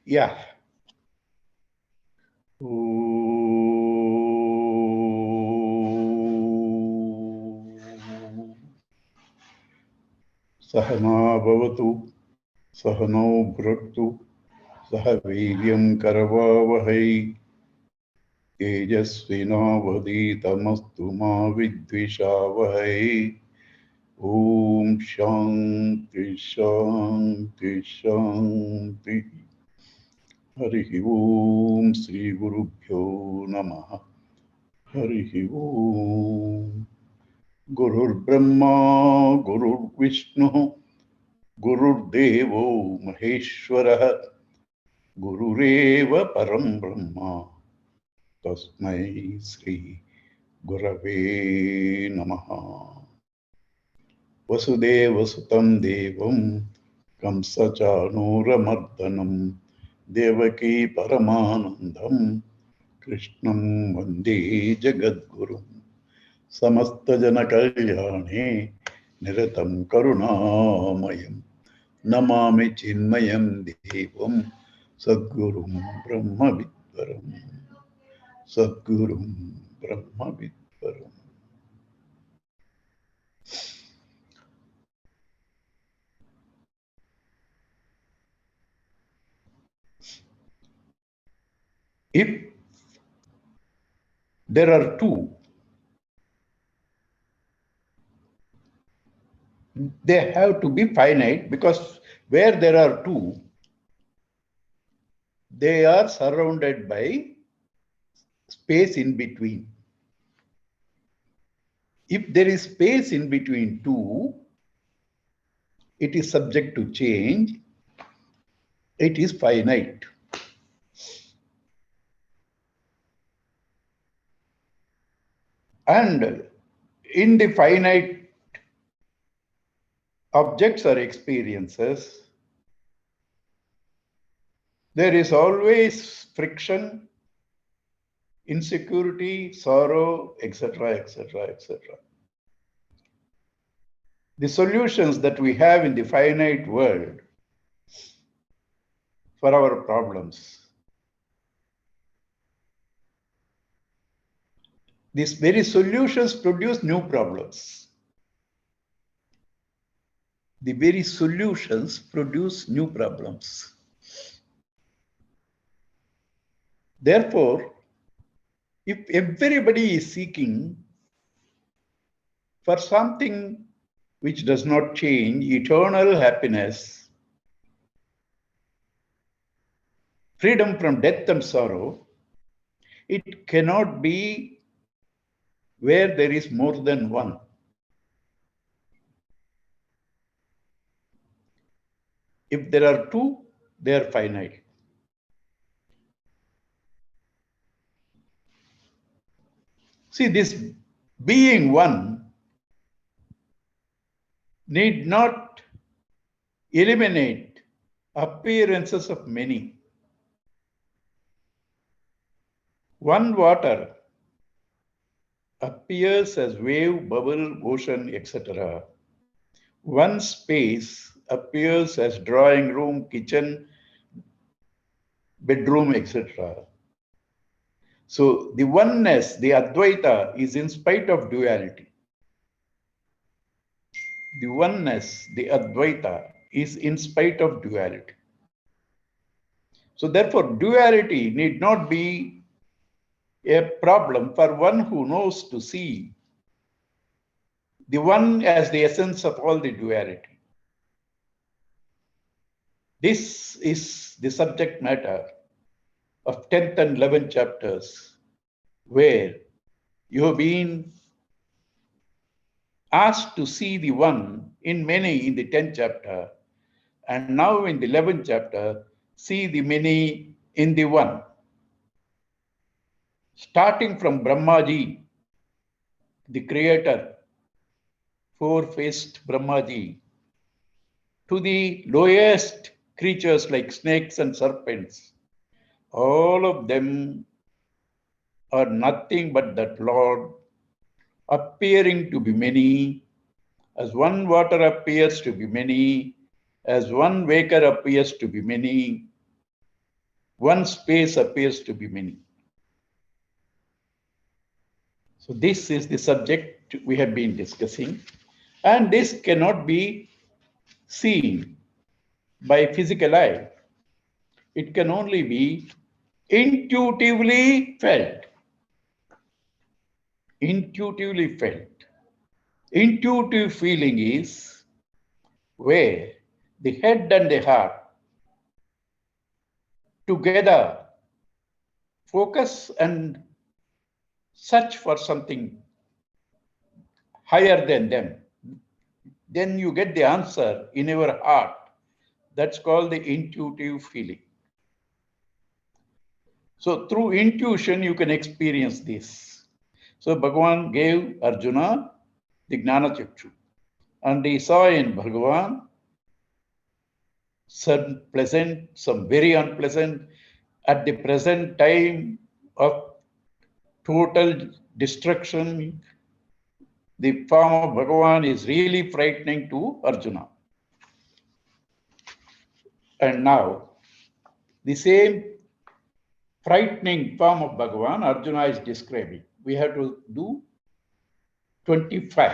Yeah. Sahana bhavatu, sahano bhraktu, sahaviryam karavavahai, tejasvinavaditamastu ma vidvishavahai. Om Shanti Shanti Shanti. Harihi Om Sri Gurubhyo Namaha. Harihi Om. Gurur Brahma, Gurur Vishnu, Gurur Devo Maheshwara, Gurureva Param Brahma, Tasmai Sri Gurave Namaha. Vasudeva Sutam Devam Kamsachanuramardanam Devaki Paramanandam Krishnam Vande Jagadgurum Samasta Jana Kalyane Niratam Karunamayam Namami Chinmayam Devam Sadgurum Brahma Vidvaram Sadgurum Brahma Vidvaram. If there are two, they have to be finite, because where there are two, they are surrounded by space in between. If there is space in between two, it is subject to change, it is finite. And in the finite objects or experiences, there is always friction, insecurity, sorrow, etc., etc., etc. The solutions that we have in the finite world for our problems, these very solutions produce new problems. The very solutions produce new problems. Therefore, if everybody is seeking for something which does not change, eternal happiness, freedom from death and sorrow, it cannot be where there is more than one. If there are two, they are finite. See, this being one need not eliminate appearances of many. One water appears as wave, bubble, ocean, etc. One space appears as drawing room, kitchen, bedroom, etc. So the oneness, the Advaita, is in spite of duality. The oneness, the Advaita, is in spite of duality. So therefore, duality need not be a problem for one who knows to see the one as the essence of all the duality. This is the subject matter of 10th and 11th chapters, where you have been asked to see the one in many in the 10th chapter, and now in the 11th chapter, see the many in the one. Starting from Brahmaji, the creator, four-faced Brahmaji, to the lowest creatures like snakes and serpents, all of them are nothing but that Lord appearing to be many, as one water appears to be many, as one waker appears to be many. one space appears to be many. So this is the subject we have been discussing, and this cannot be seen by physical eye. It can only be intuitively felt. Intuitively felt. Intuitive feeling is where the head and the heart together focus and search for something higher than them. Then you get the answer in your heart. That's called the intuitive feeling. So through intuition, you can experience this. So Bhagavan gave Arjuna the Gnana Chakshu. And he saw in Bhagavan some pleasant, some very unpleasant. At the present time of total destruction, the form of Bhagavan is really frightening to Arjuna. And now, the same frightening form of Bhagavan Arjuna is describing. We have to do 25.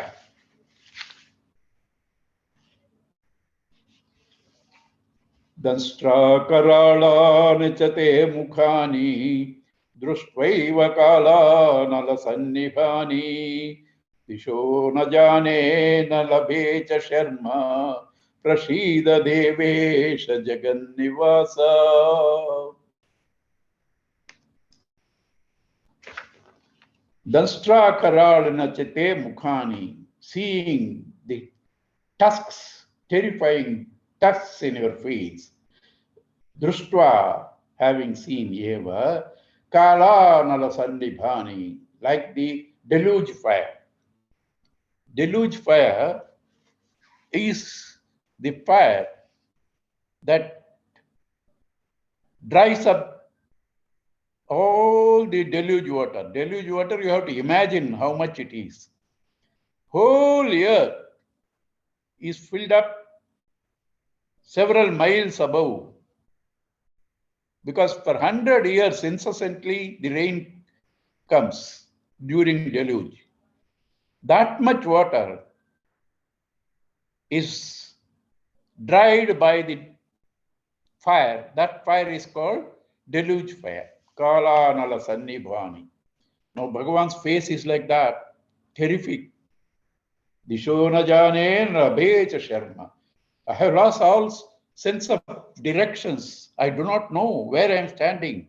Danstrakaralan chate mukhani drustvaiva kalanalasanibhani disho na jane na labhe cha sharma prashida devesha jagannivasa. Danstrakaralan chate mukhani, seeing the tusks, terrifying tusks in your face. Društva, having seen eva, kala nala sandibhani, like the deluge fire. Deluge fire is the fire that dries up all the deluge water. Deluge water, you have to imagine how much it is. Whole earth is filled up several miles above, because for 100 years incessantly the rain comes during deluge. That much water is dried by the fire. That fire is called deluge fire. Kala nala sannibhani. Now Bhagavan's face is like that, terrific. Disho na jane na becha sharma. I have lost all sense of directions. I do not know where I am standing.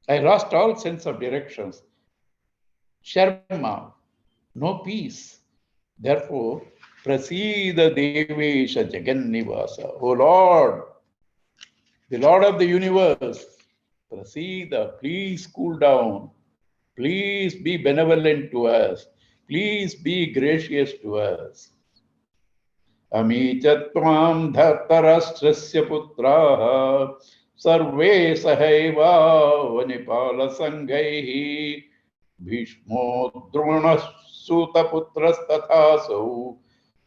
I lost all sense of directions. Sharma, no peace. Therefore, Prasida Devesha Jagannivasa. O Lord, the Lord of the universe, Prasida, please cool down. Please be benevolent to us. Please be gracious to us. Amichatvam dhartarashtrasya putraha sarve sahaiva vanipala sangaihi Bhishmo Drona Sutaputrastathaso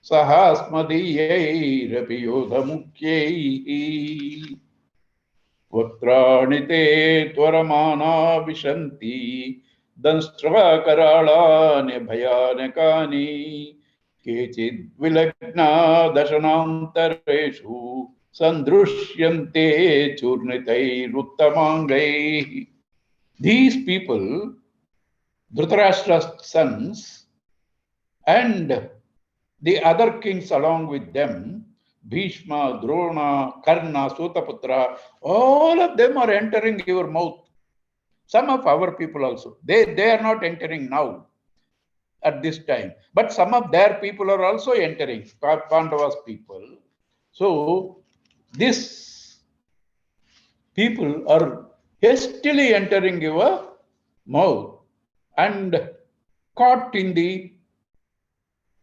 Sahasmadiyai Yodha Mukyai Vatranite Twaramana Vishanti Danstrava Karalane Bhayanakani Kechid Vilagna Dashanantareshu Sandrushyante Churnitai Ruttamangai. These people, Dhritarashtra's sons, and the other kings along with them, Bhishma, Drona, Karna, Sutaputra, all of them are entering your mouth. Some of our people also. They are not entering now at this time. But some of their people are also entering, Pandava's people. So these people are hastily entering your mouth and caught in the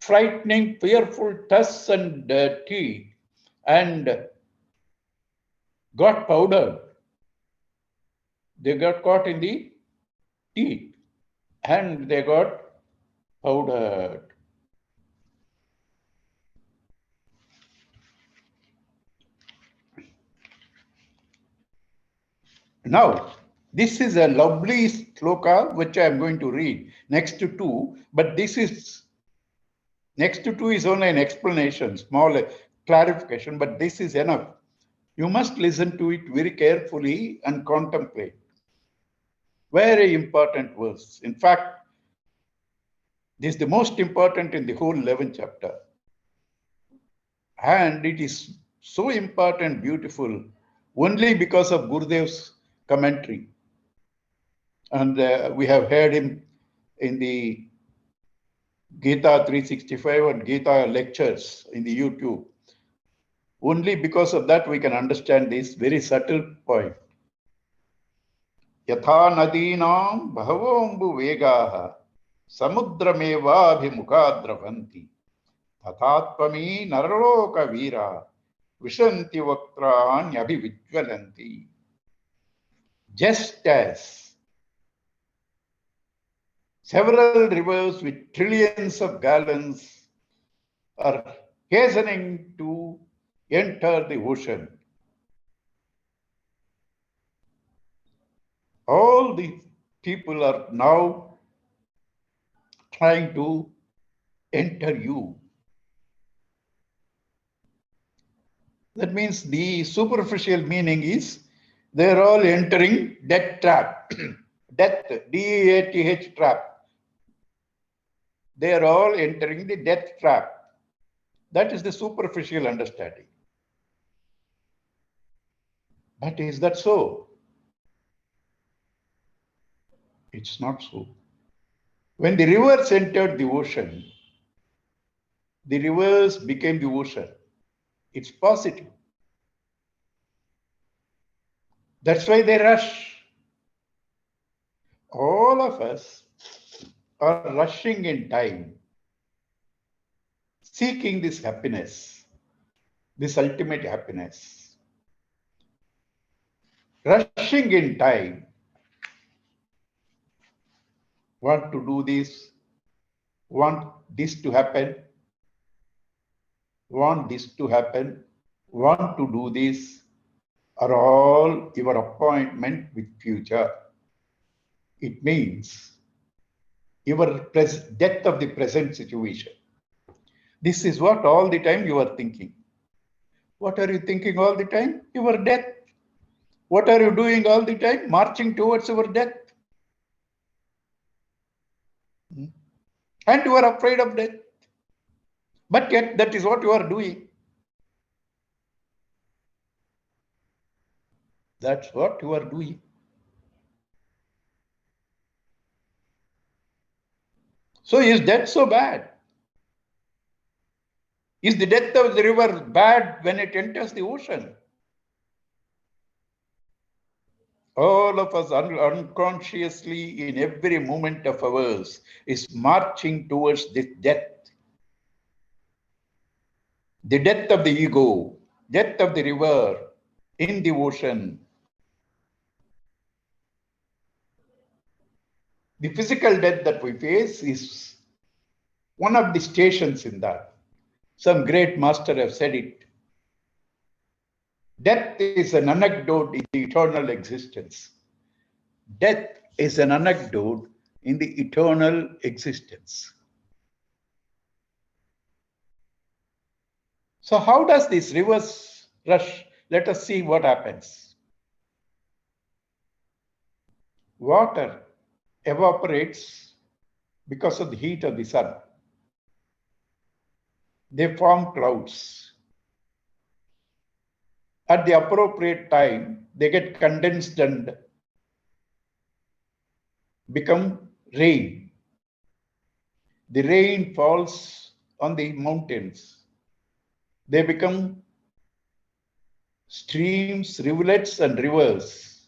frightening, fearful tusks and teeth and got powdered. They got caught in the teeth and they got powdered. Now, this is a lovely sloka which I am going to read next to two, but this is next to two is only an explanation, small clarification, but this is enough. You must listen to it very carefully and contemplate. Very important verse. In fact, this is the most important in the whole 11th chapter. And it is so important, beautiful, only because of Gurudev's commentary. And we have heard him in the Geetha 365 and Geetha lectures in the YouTube. Only because of that we can understand this very subtle point. Yatha nadinam bhavombu vegaha samudramevabhimukhā dravanti tathatvami naraloka vira vishanti vaktrānyabhivijvalanti. Just as several rivers with trillions of gallons are hastening to enter the ocean, all the people are now trying to enter you. That means the superficial meaning is they're all entering death trap. Death, D-E-A-T-H trap. They are all entering the death trap. That is the superficial understanding. But is that so? It's not so. When the rivers entered the ocean, the rivers became the ocean. It's positive. That's why they rush. All of us are rushing in time, seeking this happiness, this ultimate happiness. Rushing in time, want to do this, want this to happen, want this to happen, want to do this, are all your appointment with future. It means your death of the present situation. This is what all the time you are thinking. What are you thinking all the time? Your death. What are you doing all the time? Marching towards your death. And you are afraid of death. But yet that is what you are doing. That's what you are doing. So is death so bad? Is the death of the river bad when it enters the ocean? All of us unconsciously in every moment of ours is marching towards this death. The death of the ego, death of the river in the ocean. The physical death that we face is one of the stations in that. Some great master have said it. Death is an anecdote in the eternal existence. Death is an anecdote in the eternal existence. So how does this reverse rush? Let us see what happens. Water evaporates because of the heat of the sun. They form clouds. At the appropriate time, they get condensed and become rain. The rain falls on the mountains. They become streams, rivulets, and rivers.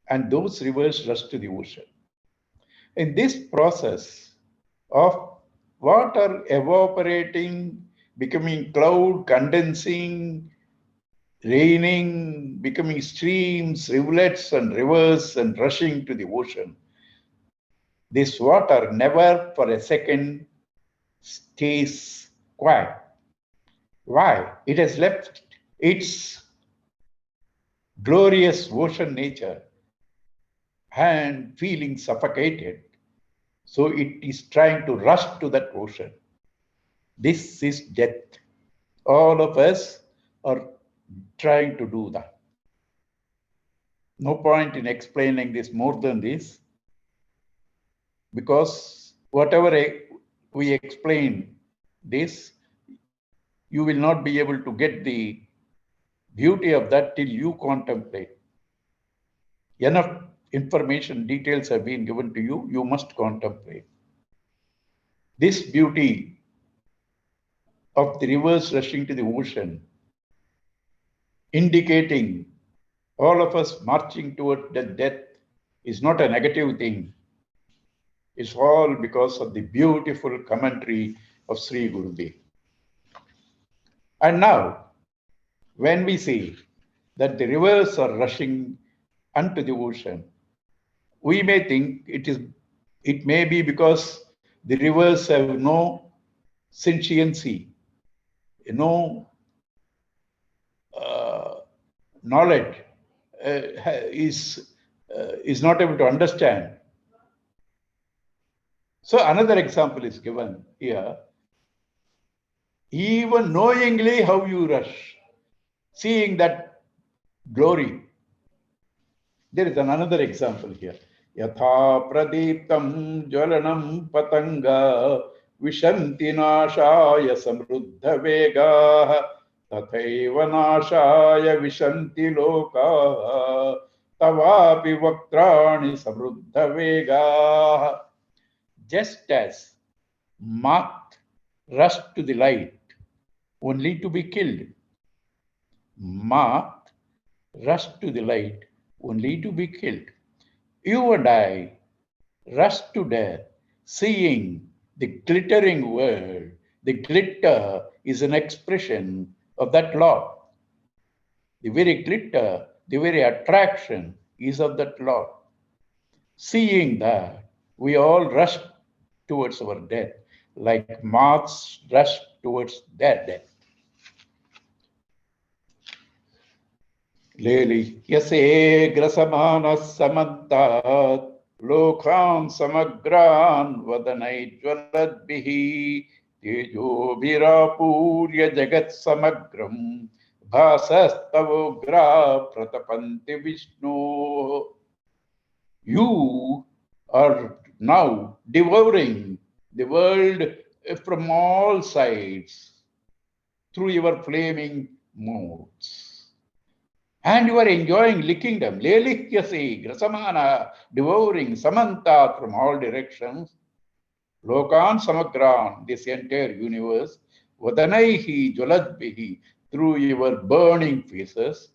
And those rivers rush to the ocean. In this process of water evaporating, becoming cloud, condensing, raining, becoming streams, rivulets, and rivers, and rushing to the ocean, this water never for a second stays quiet. Why? It has left its glorious ocean nature and feeling suffocated. So it is trying to rush to that ocean. This is death. All of us are trying to do that. No point in explaining this more than this, because whatever we explain this, you will not be able to get the beauty of that till you contemplate. Enough information, details have been given to you, you must contemplate. This beauty of the rivers rushing to the ocean, indicating all of us marching toward the death, is not a negative thing. It's all because of the beautiful commentary of Sri Gurudev. And now, when we see that the rivers are rushing unto the ocean, we may think it may be because the rivers have no sentiency, no knowledge, is not able to understand. So another example is given here. Even knowingly how you rush, seeing that glory. There is another example here. Yatha pradiptam jwalanam patanga vishanti nashaya samruddha vega tathaiva nashaya vishanti loka tavapi vaktrani samruddha vega. Just as moth rushed to the light only to be killed, moth rushed to the light only to be killed. You and I rush to death, seeing the glittering world. The glitter is an expression of that law. The very glitter, the very attraction is of that law. Seeing that, we all rush towards our death, like moths rush towards their death. Leli yase grasamana samantat lokhan samagran vadanai jwaladbihi tejo virapurya jagat samagram bhasastavogra pratapanti Vishnu. You are now devouring the world from all sides through your flaming mouths. And you are enjoying licking them. Lelikyasi, grasamana, devouring samanta from all directions. Lokan samagran, this entire universe. Vadanaihi jwaladbihi, through your burning faces.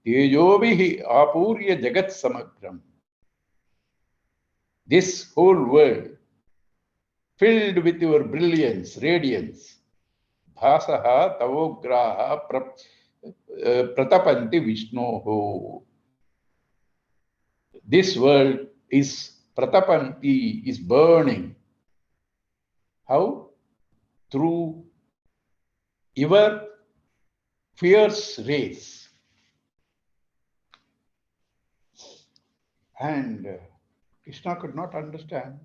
Tejobihi apurya jagat samagram. This whole world filled with your brilliance, radiance. Bhasaha tavograha pratapanti Vishnoho. This world is pratapanti, is burning. How? Through your fierce rays. And Krishna could not understand.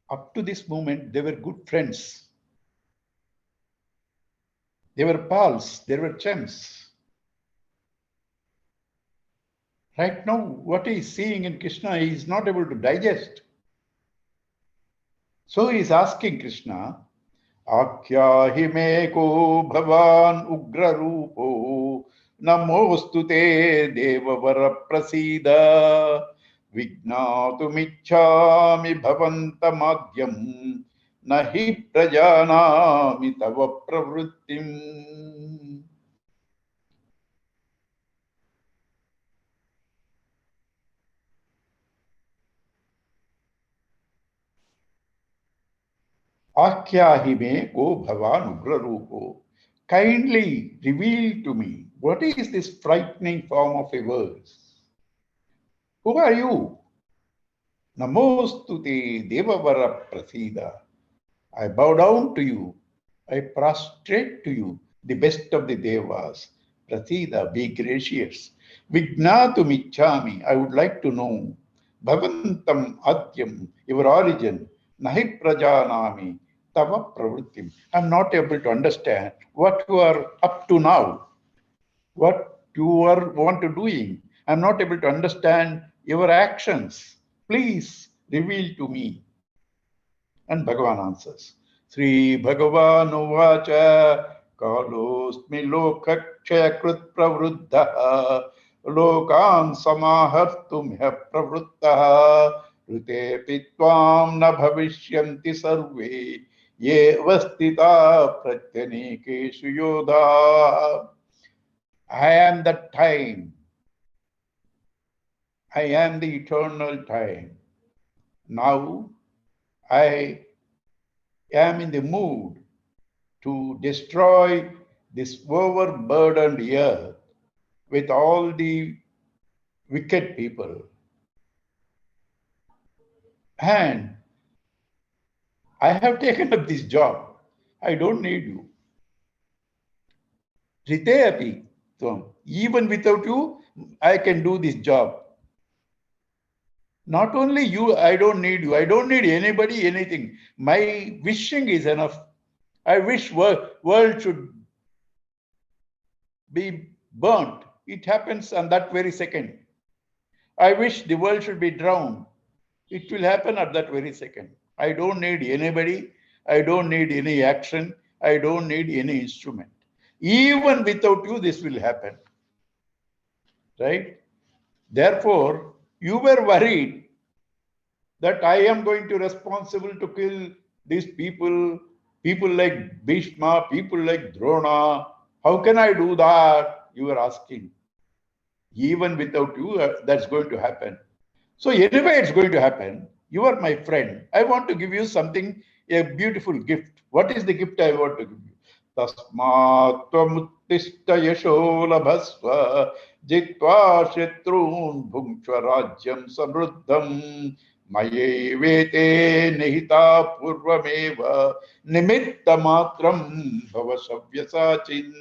Up to this moment, they were good friends. They were pals, they were chums. Right now, what he is seeing in Krishna, he is not able to digest. So he is asking Krishna, Akyahi me ko bhavan ugra rupo namostu te devavara prasida Vignatumichhami bhavantamadhyam nahi prajanami tava pravrittim. Akyahi me ko bhavan ugra rupo. Kindly reveal to me, what is this frightening form of a verse? Who are you? Namostu te devavara prasida. I bow down to you. I prostrate to you, the best of the devas. Prasida, be gracious. Vijnatumichami, I would like to know. Bhavantam Adyam, your origin. Nahi Prajanami, Tava Pravrittim. I'm not able to understand what you are up to now, what you are want to doing. I'm not able to understand your actions. Please reveal to me. And Bhagavan answers, Sri Bhagavan Uvacha Kalosmi Lokakshaya Krit Pravruddha Lokan Samahartum Hya Pravruddha Rute Pitvam Na Bhavishyanti Sarve Ye Vastita Pratyanikeshu Yodha. I am the time. I am the eternal time. Now I am in the mood to destroy this overburdened earth with all the wicked people. And I have taken up this job. I don't need you. Riteapi tvam. Even without you, I can do this job. Not only you, I don't need you. I don't need anybody, anything. My wishing is enough. I wish world should be burnt. It happens on that very second. I wish the world should be drowned. It will happen at that very second. I don't need anybody. I don't need any action. I don't need any instrument. Even without you, this will happen. Right? Therefore, you were worried that I am going to responsible to kill these people, people like Bhishma, people like Drona. How can I do that? You are asking. Even without you, that's going to happen. So anyway, it's going to happen. You are my friend. I want to give you something, a beautiful gift. What is the gift I want to give you? Tasmat tvamuttishta yasho labhasva jitva shatrun bhunksha rajyam samruddham maye vete nihita purvameva nimitta matram bhavashavyasachin.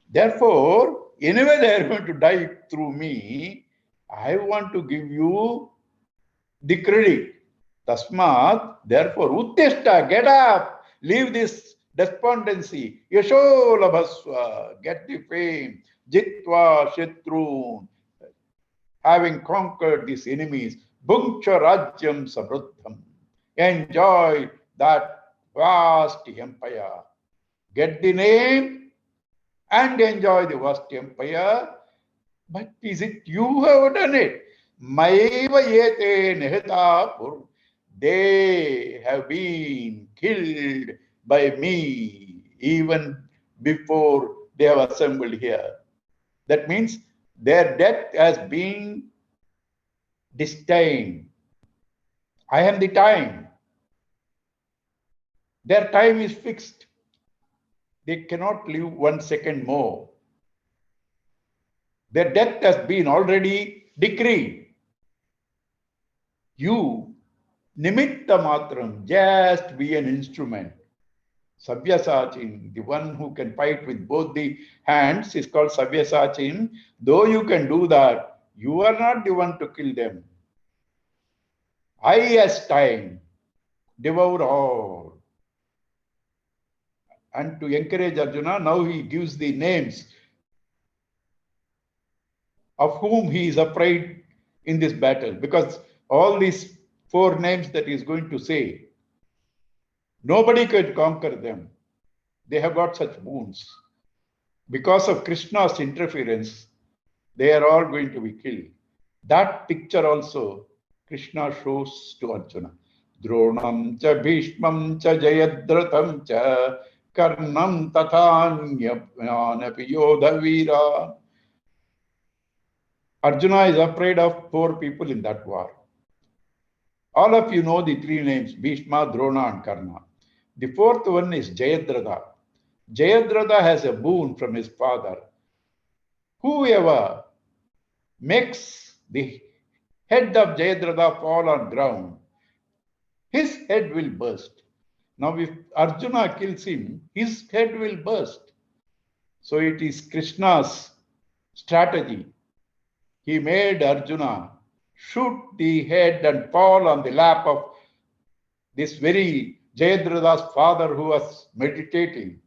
Therefore, anyway they are going to die through me, I want to give you the credit. Tasmat, therefore, uttishta, get up, leave this despondency. Yasho labhasva, get the fame. Jitva shatrun, having conquered these enemies. Bhunksha rajyam samruddham, enjoy that vast empire. Get the name and enjoy the vast empire. But is it you who have done it? Maiva yete nihita. They have been killed by me even before they have assembled here. That means their death has been destined. I am the time. Their time is fixed. They cannot live 1 second more. Their death has been already decreed. You, nimitta matram, just be an instrument. Savyasachin, the one who can fight with both the hands is called Savyasachin. Though you can do that, you are not the one to kill them. I, as time, devour all. And to encourage Arjuna, now he gives the names of whom he is afraid in this battle, because all these 4 names that he is going to say, nobody can conquer them. They have got such wounds. Because of Krishna's interference, they are all going to be killed. That picture also Krishna shows to Arjuna. Dronam cha Bhishmam cha Jayadratam cha Karnam tathanyapanapi yodha veera. Arjuna is afraid of 4 people in that war. All of you know the 3 names, Bhishma, Drona and Karna. The 4th one is Jayadratha. Jayadratha has a boon from his father. Whoever makes the head of Jayadratha fall on ground, his head will burst. Now if Arjuna kills him, his head will burst. So it is Krishna's strategy. He made Arjuna shoot the head and fall on the lap of this very Jayadratha's father who was meditating.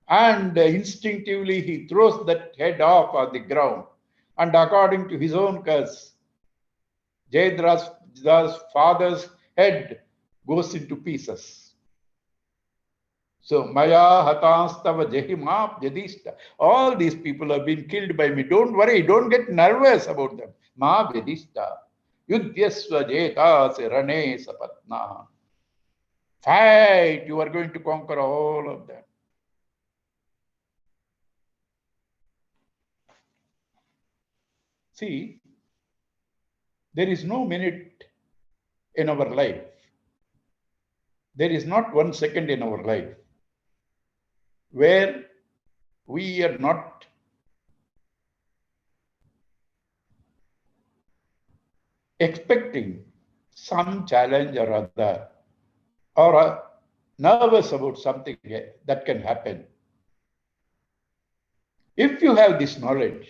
And instinctively he throws that head off on the ground. And according to his own curse, Jayadratha's father's head goes into pieces. So, Maya Hatanstava Jahimap Jadishta. All these people have been killed by me. Don't worry, don't get nervous about them. Ma Vedishta. Yudhyasva Jeta Rane Sapatna. Fight, you are going to conquer all of them. See, there is no minute in our life. There is not 1 second in our life where we are not expecting some challenge or other, or nervous about something that can happen. If you have this knowledge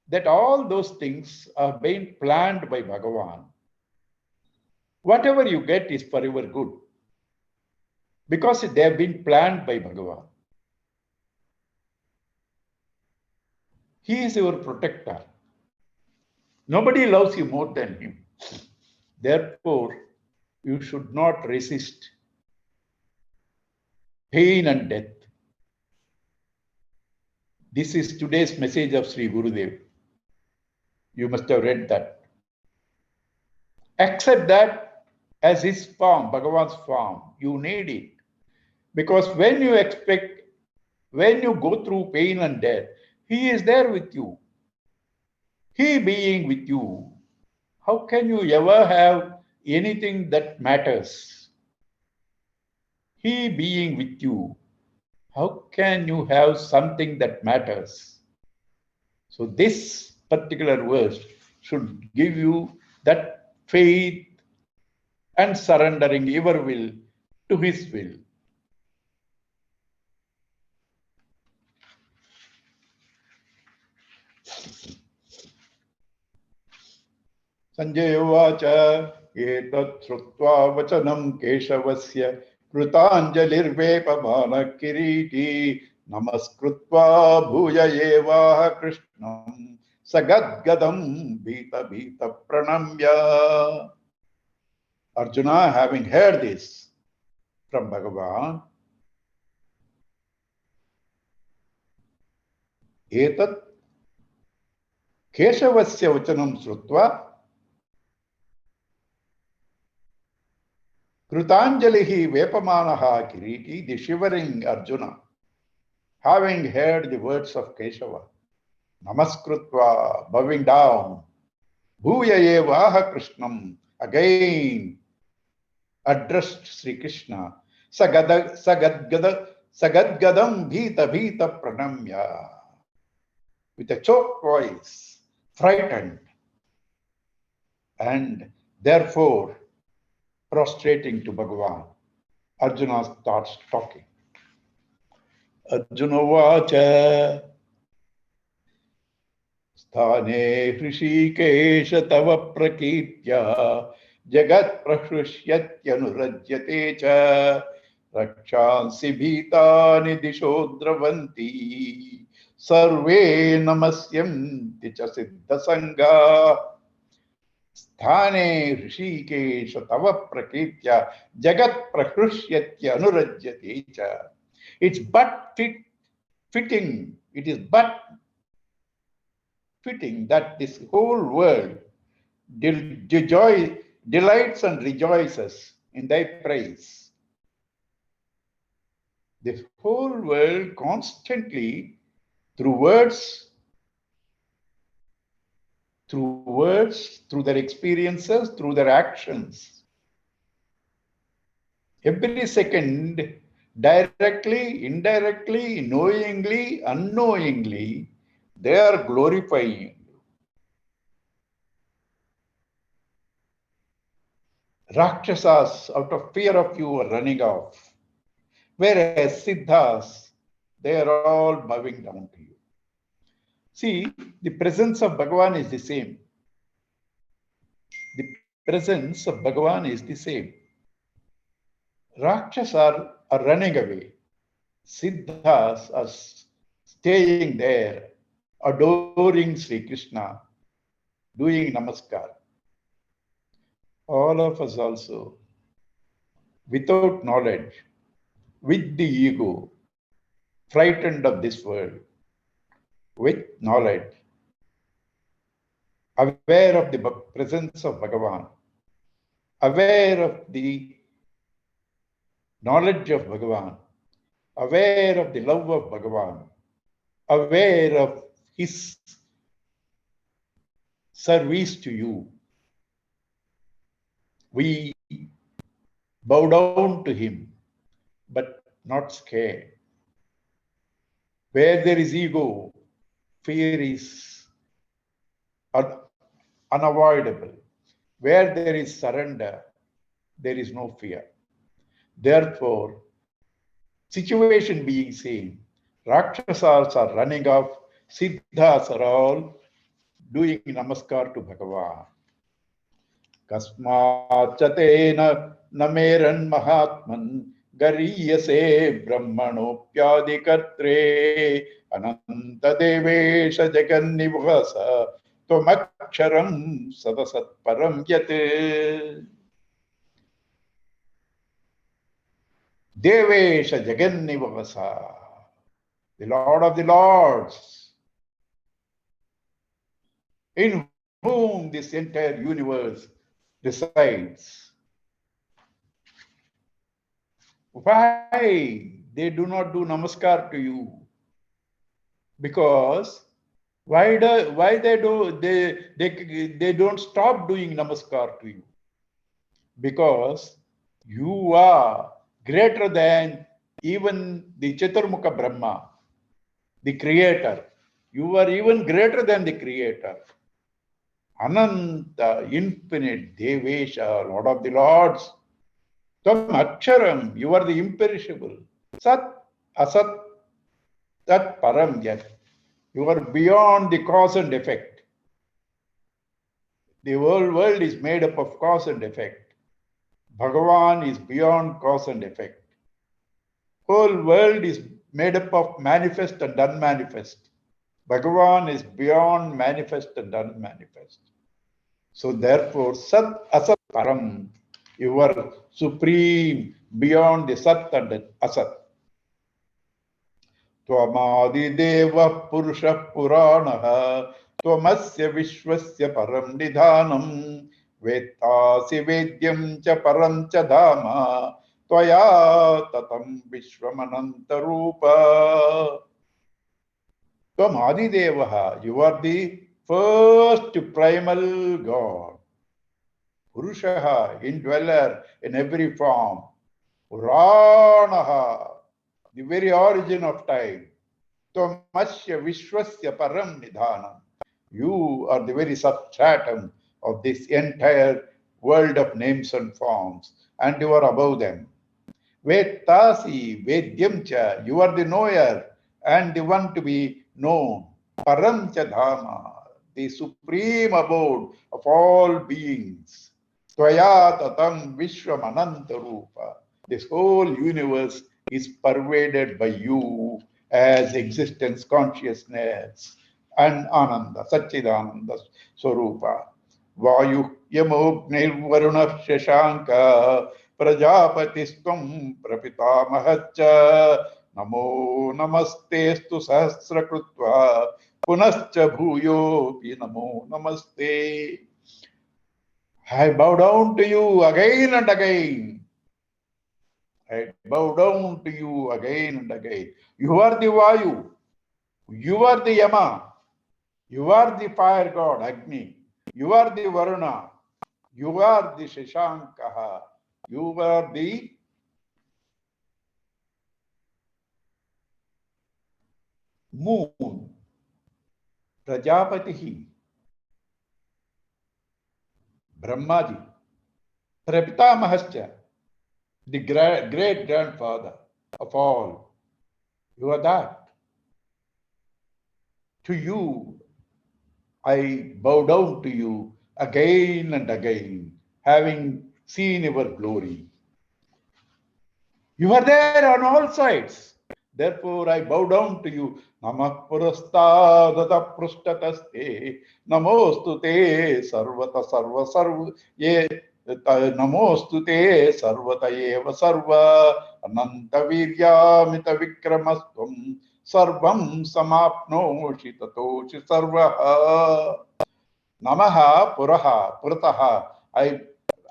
that all those things are being planned by Bhagavan, whatever you get is for your good, because they have been planned by Bhagavan. He is your protector. Nobody loves you more than him. Therefore, you should not resist pain and death. This is today's message of Sri Gurudev. You must have read that. Accept that as his form, Bhagavan's form. You need it. Because when you go through pain and death, he is there with you. He being with you, how can you ever have anything that matters? He being with you, how can you have something that matters? So this particular verse should give you that faith and surrendering your will to his will. Sanjay Uvacha etat shrutva vachanam Keshavasya Krutanjalirvepamana Kiriti Namaskritva Bhuya Eva Krishnam Sagadgadam Bhita Bhita Pranamya. Arjuna, having heard this from Bhagavan, etat Keshavasya vachanam shrutva Krutanjalihi Vepamanaha Kiriti, the shivering Arjuna, having heard the words of Keshava, Namaskritva, bowing down, Bhuya Evaha Krishnam, again addressed Sri Krishna, Sagadgadam Bhita Bhita Pranamya, with a choked voice, frightened, and therefore prostrating to Bhagavan. Arjuna starts talking. Arjuna Vacha Sthane Hrishikesha Tava Prakitya Jagat Prahrushyatyanurajyate cha Rakshansi Bhitani Dishodravanti Sarve Namasyanti cha Siddha Sangha Sthane Hrishikesha Tava Prakritya Jagat Prahrusyatya Anurajyate cha. It's but fitting, it is but fitting that this whole world delights and rejoices in thy praise. This whole world constantly, through words, through their experiences, through their actions, every second, directly, indirectly, knowingly, unknowingly, they are glorifying you. Rakshasas, out of fear of you, are running off. Whereas Siddhas, They are all bowing down to you. See, the presence of Bhagavan is the same. The presence of Bhagavan is the same. Rakshas are running away. Siddhas are staying there, adoring Sri Krishna, doing namaskar. All of us also, without knowledge, with the ego, frightened of this world, with knowledge, aware of the presence of Bhagavan, aware of the knowledge of Bhagavan, aware of the love of Bhagavan, aware of his service to you. We bow down to him, but not scared. Where there is ego, fear is unavoidable. Where there is surrender, there is no fear. Therefore, situation being same, Rakshasas are running off, Siddhas are all doing namaskar to Bhagavan. Kasmachatena nameran mahatman gariyase brahmanopyadikatre ananta devesha jagannivasa tvamaksharam sadasat param yate. Devesha Jagannivasa, the Lord of the Lords, in whom this entire universe resides. Why they do not do namaskar to you? Because why they don't stop doing namaskar to you? Because you are greater than even the Chaturmukha Brahma, the creator. You are even greater than the creator. Ananta, infinite, Devesha, Lord of the Lords. Tam Aksharam, you are the imperishable. Sat, Asat, Tat Param Yat. You are beyond the cause and effect. The whole world is made up of cause and effect. Bhagavan is beyond cause and effect. Whole world is made up of manifest and unmanifest. Bhagavan is beyond manifest and unmanifest. So therefore, Sat Asat Param, you are supreme beyond the Sat and Asat. Tvamadi Deva Purusha Puranaha Tvamasya Vishwasya Param Nidhanam Vetasi Vedyam Cha Param Cha Dhama Tvaya Tatam Vishwamananta Rupa. Tvam Adidevaha, you are the first primal God. Purushaha, indweller in every form. Puranaha, the very origin of time. Tvamasya Vishwasya Param Nidhanam. You are the very substratum of this entire world of names and forms, and you are above them. Vetasi, Vedyamcha, you are the knower and the one to be known. Paramcha Dhama, the supreme abode of all beings. Tvaya Tatam Vishwam Ananta Rupa. This whole universe is pervaded by you as existence, consciousness, and Ananda, Satchidananda Swarupa. Vayu Yamognirvaruna Shashanka Prajapatistvam Prapitamahaccha Namo Namastestu Sahasrakritva Punascha Bhuyopi Namo Namaste. I bow down to you again and again. I bow down to you again and again. You are the Vayu. You are the Yama. You are the fire god, Agni. You are the Varuna. You are the Shashankaha. You are the moon. Prajapatihi. Brahmaji. Prapitamahascha. The great grandfather of all. You are that. To you, I bow down to you again and again, having seen your glory. You are there on all sides. Therefore, I bow down to you. Namah purastadata prushtataste. Namostu te sarvata sarva sarva ye. Namostu te sarvata eva sarva. Ananta viryamita vikramasvam. Sarvam samapnoshi tatoshi sarvaha. Namaha Puraha Purataha.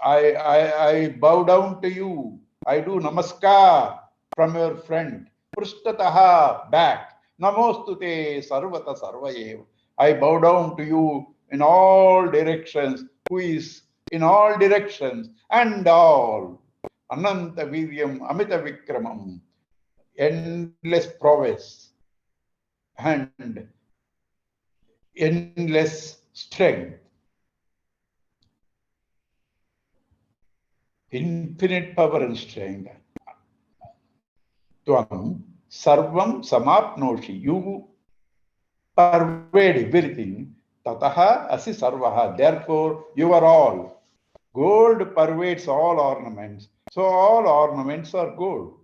I bow down to you. I do namaskar from your friend. Prushtataha back. Namostute Sarvata Sarvayev. I bow down to you in all directions, who is in all directions and all. Ananta Viryam Amita Vikramam. Endless prowess and endless strength. Infinite power and strength. Tvam sarvam samapnoshi. You pervade everything. Tataha asi sarvaha. Therefore, you are all. Gold pervades all ornaments. So all ornaments are gold.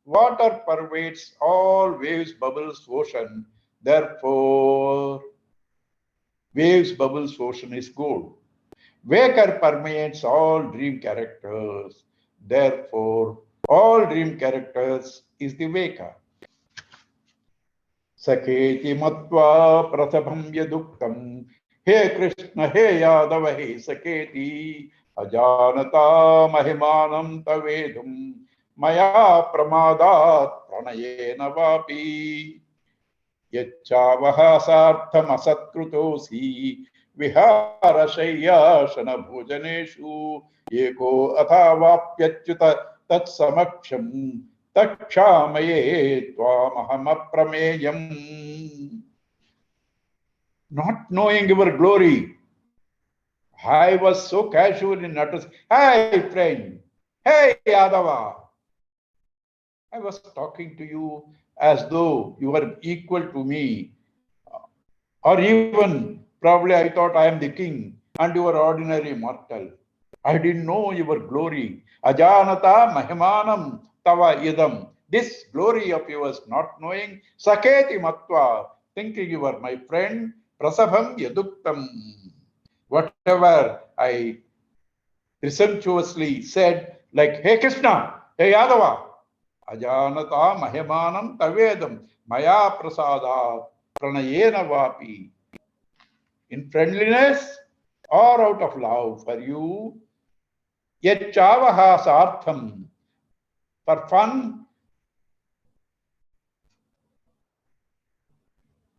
Water pervades all waves, bubbles, ocean. Therefore, waves, bubbles, ocean is gold. Waker permeates all dream characters. Therefore, all dream characters is the Waker. Saketi matva prasabham yaduktam. He Krishna, he Yadava, he Saketi. Ajanata mahimanam tavedum. Maya pramadat pranayena vapi. Yachavaha sartham asatkrutosi. Vihara shayyashana bhojaneshu eko athavapyachuta tat samaksham takshamaye tvamaham aprameyam. Not knowing your glory, I was so casual in uttering, hey friend, hey Yadava. I was talking to you as though you were equal to me, or even probably I thought I am the king and you are ordinary mortal. I didn't know your glory. Ajanata mahimanam tava idam. This glory of yours, not knowing. Saketi matva, thinking you are my friend. Prasabham yaduktam. Whatever I presumptuously said, like, hey Krishna, hey Yadava. Ajanata mahimanam tavedam. Maya prasada pranayena vapi. In friendliness or out of love for you, yet chavaha sartham, for fun,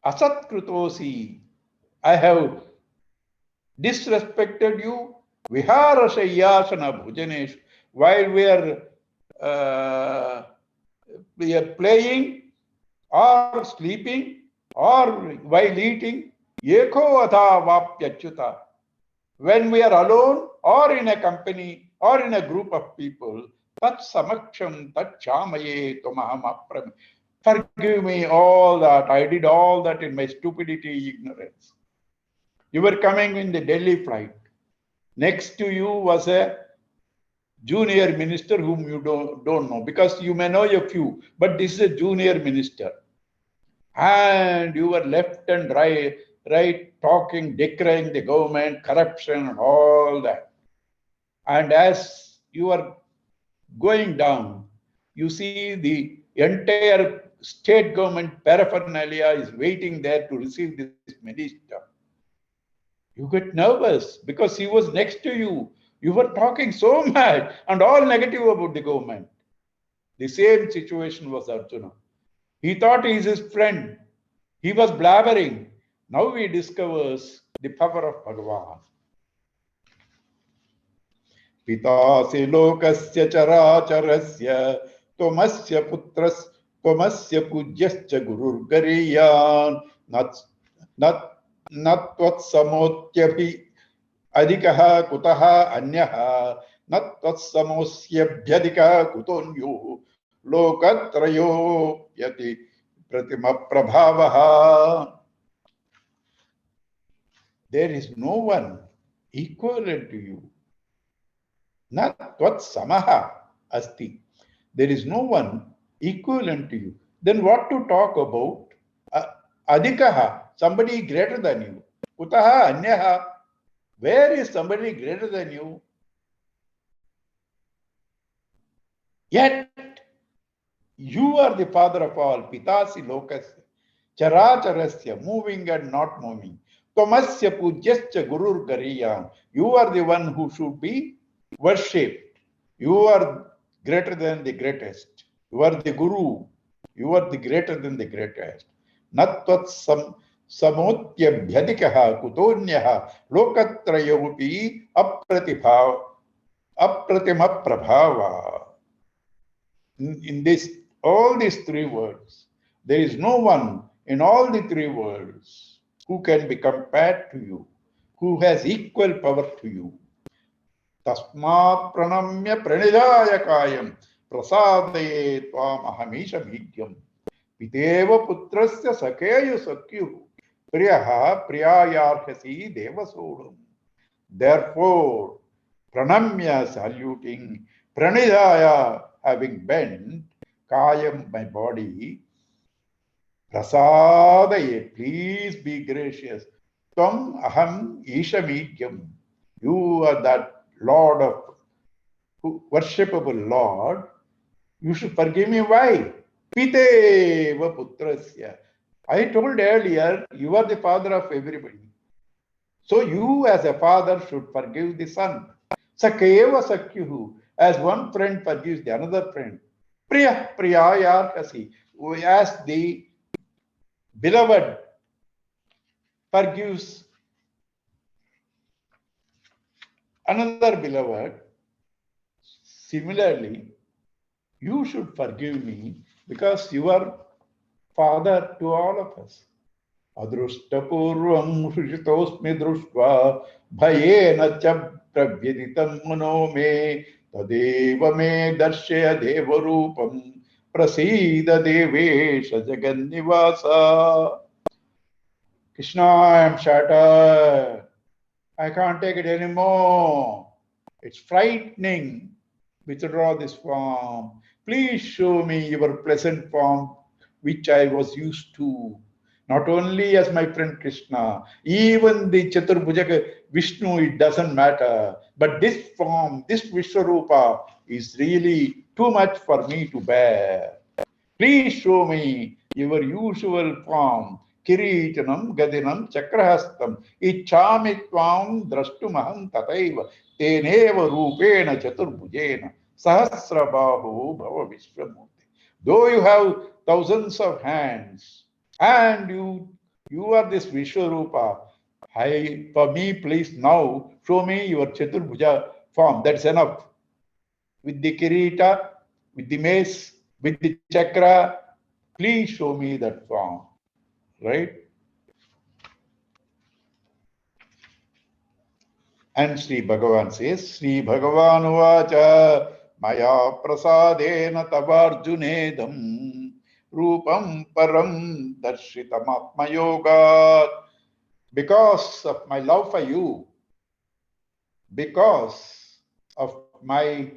asatkrutosi, I have disrespected you, vihara shayyasana bhujanesh, while we are playing or sleeping or while eating, yeko atha vapyachyuta. When we are alone or in a company or in a group of people, tat samaksham tat chamaye tomaham apram. Forgive me all that. I did all that in my stupidity, ignorance. You were coming in the Delhi flight. Next to you was a junior minister whom you don't know, because you may know a few, but this is a junior minister. And you were left and right talking, decrying the government, corruption and all that. And as you are going down, you see the entire state government paraphernalia is waiting there to receive this minister. You get nervous because he was next to you. You were talking so much and all negative about the government. The same situation was Arjuna. He thought he is his friend. He was blabbering. Now he discovers the power of Bhagavan. Pitasi lokasya characharasya tomasya putras tomasya pujyascha gurur gariyan natvat samotyabhi adikaha kutaha anyaha natvat samosya bhyadika kutonyo lokatrayo yati Apratima Prabhavaha. There is no one equivalent to you. Not what samaha asti. There is no one equivalent to you. Then what to talk about? Adhikaha, somebody greater than you. Kutaha anyaha, where is somebody greater than you? Yet you are the father of all, pitasi lokasya, characharasya, moving and not moving. Tomasya pujyasya gurur gariyam. You are the one who should be worshipped. You are greater than the greatest. You are the guru. You are the greater than the greatest. Natvat samotya bhyadikaha kutonyaha lokatrayopi apratima prabhava. In this, all these three words, there is no one in all the three worlds who can be compared to you, who has equal power to you. Tasmat pranamya pranidaya kayam prasadaye tvam ahamisha bhidyam piteva putrasya sakeya sakyu priyaha priyayarhasi devasodam. Therefore, pranamya, saluting, pranidaya, having bent, kayam, my body, prasadaye, please be gracious. Tvam aham ishamijyam. You are that Lord of worshipable Lord. You should forgive me. Why? Piteva putrasya. I told earlier, you are the father of everybody. So you as a father should forgive the son. Sakeva sakyuhu. As one friend forgives the another friend. Priya priyayarkasi. As the beloved forgives another beloved, similarly, you should forgive me because you are father to all of us. Adruštapurvam hrushitosmi društva bhayena cha pravyaditam mano me tadeva me darshya devarupam prasida devesha jagannivasa. Krishna, I am shattered. I can't take it anymore. It's frightening. Withdraw this form. Please show me your pleasant form which I was used to. Not only as my friend Krishna, even the Chaturbhuja Vishnu, it doesn't matter. But this form, this Vishwarupa is really too much for me to bear. Please show me your usual form. Kiritanam, Gadinam, Chakrahastam, Ichami Tvam Drashtumaham Tataiva, Teneva Rupena Chaturbhujena, Sahasrabahu Bhava Vishwamurti. Though you have thousands of hands, and you are this Vishwarupa, for me, please now show me your Chaturbhuja form. That's enough. With the Kirita, with the mace, with the chakra, please show me that form. Right? And Sri Bhagavan says, Sri Bhagavan Uvacha Maya Prasadena Tavarjunedam Rupam Param Darshitam Atma Yoga. Because of my love for you, because of my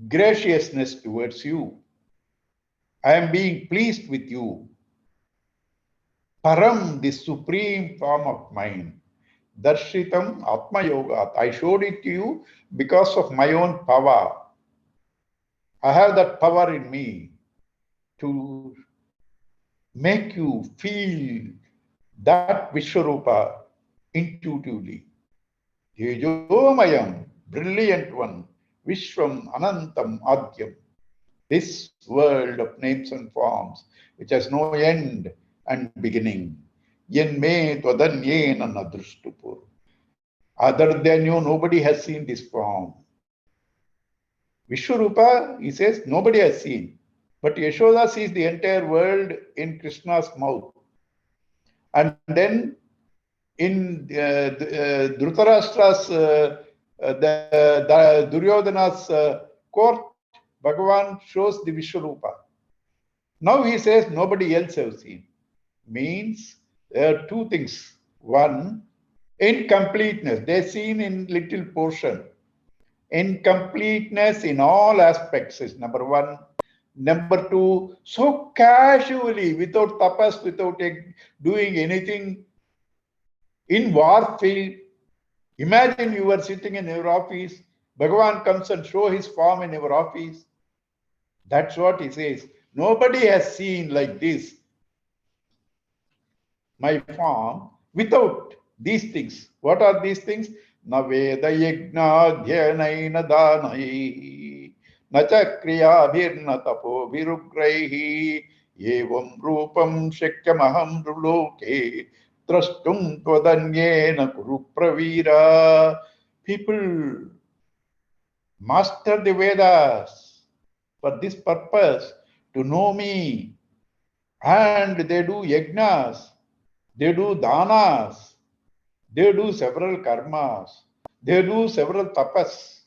graciousness towards you, I am being pleased with you. Param, the supreme form of mine. Darshitam Atma Yoga. I showed it to you because of my own power. I have that power in me to make you feel that Vishwarupa intuitively. Tejomayam, brilliant one, Vishwam Anantam Adyam. This world of names and forms, which has no end and beginning. Yen me twadanyena nadrushtupur. Other than you, nobody has seen this form. Vishwarupa, he says, nobody has seen. But Yashoda sees the entire world in Krishna's mouth. And then in Dhritarashtra's, Duryodhana's court, Bhagavan shows the Vishwarupa. Now he says nobody else has seen. Means there are two things. One, incompleteness. They're seen in little portion. Incompleteness in all aspects is number one. Number two, so casually, without tapas, without doing anything in war field. Imagine you are sitting in your office, Bhagavan comes and show his form in your office. That's what he says. Nobody has seen like this my form without these things. What are these things? Na veda yajna dhyanaina dhanai na cha kriya bhirna tapo virugraihi evam rupam shakyamaham ruloke trastum tvadanyena kuru pravira. People master the Vedas for this purpose, to know me, and they do yajnas, they do danas, they do several karmas, they do several tapas.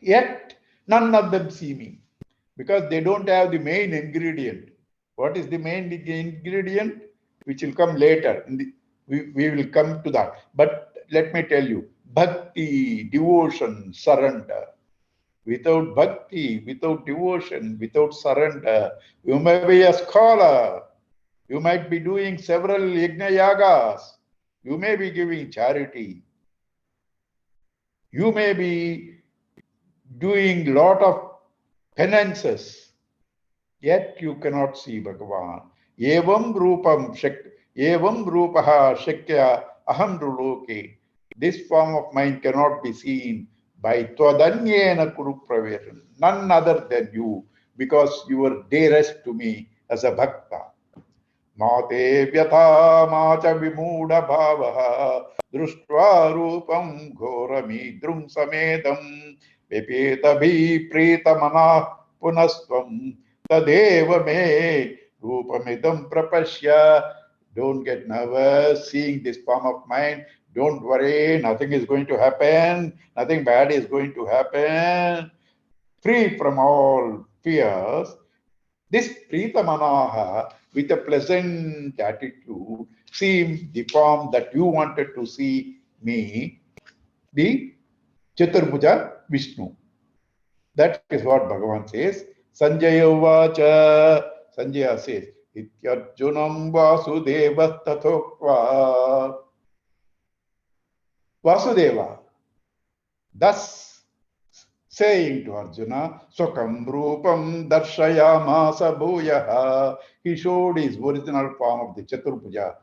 Yet none of them see me because they don't have the main ingredient. What is the main ingredient? Which will come later. We will come to that. But let me tell you, bhakti, devotion, surrender. Without bhakti, without devotion, without surrender, you may be a scholar. You might be doing several yajna yagas. You may be giving charity. You may be doing lot of penances. Yet you cannot see Bhagavan. Evam rupam evam rupaha shakya aham ruloke. This form of mine cannot be seen by twadanyena kuru praveran, none other than you, because you are dearest to me as a bhakta. Mate vyatha macha vimuda bhavaha društva rupam ghoramidrum samedam vipeta viprita manah punastvam tadeva me rupamidam prapashya. Don't get nervous seeing this form of mine. Don't worry, nothing is going to happen. Nothing bad is going to happen. Free from all fears. This Pritamanaha, with a pleasant attitude, see the form that you wanted to see me, the Chaturbhuja Vishnu. That is what Bhagavan says. Sanjaya Vacha. Sanjaya says, Ityarjunam Vasudeva Tathokva. Vasudeva, thus saying to Arjuna, Swakam Rupam Darshayamasa Bhuyaha. He showed his original form of the Chaturbhuja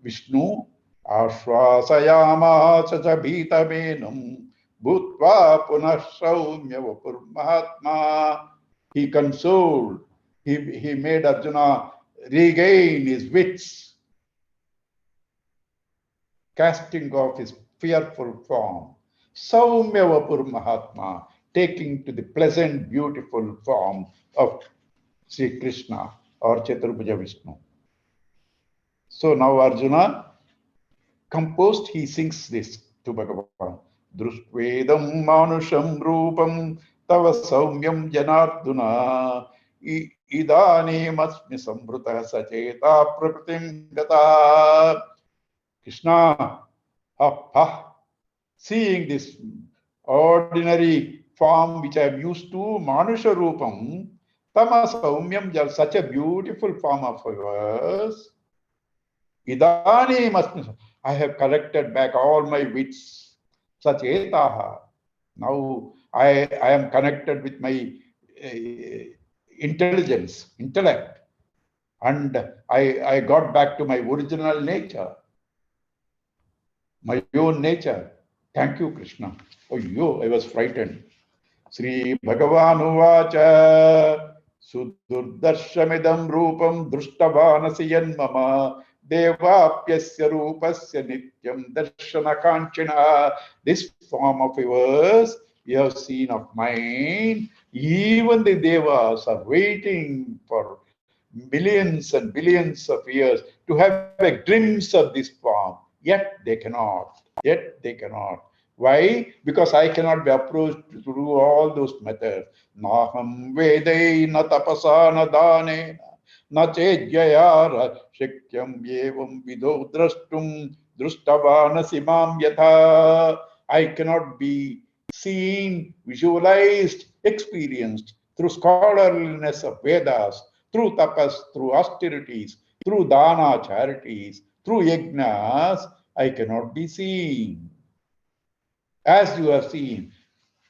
Vishnu. Ashvasayama Chacha Bhita Menum Bhutva Punah Saumya Vapur Mahatma. He consoled, he made Arjuna regain his wits, casting off his fearful form. Saumya Vapur Mahatma, taking to the pleasant, beautiful form of Sri Krishna or Chaturbhuja Vishnu. So now Arjuna, composed, he sings this to Bhagavan. Društvedam manusham rupam tava saumyam janarduna idanim asmi sambrutah sacheta prakritim gata. Krishna, seeing this ordinary form which I am used to, manusha rupam, tama saumyam, such a beautiful form of yours. Idani must, I have collected back all my wits. Sachetaha. Now I am connected with my intellect, and I got back to my original nature, my own nature. Thank you, Krishna. Oh, I was frightened. Sri Bhagavanu Vacha Sudurdarshamidam Rupam Drushtavanasi Yanmama Devapyasya Rupasya Nityam Darshana Kanchana. This form of yours you have seen of mine. Even the Devas are waiting for millions and billions of years to have a glimpse of this form. Yet they cannot. Why? Because I cannot be approached through all those methods. Naham vedai na tapasa na dane na chejyaya shikyam yevam vido drashtum drustavana simam yatha. I cannot be seen, visualized, experienced through scholarliness of Vedas, through tapas, through austerities, through dana, charities, through yajnas. I cannot be seen as you are seen.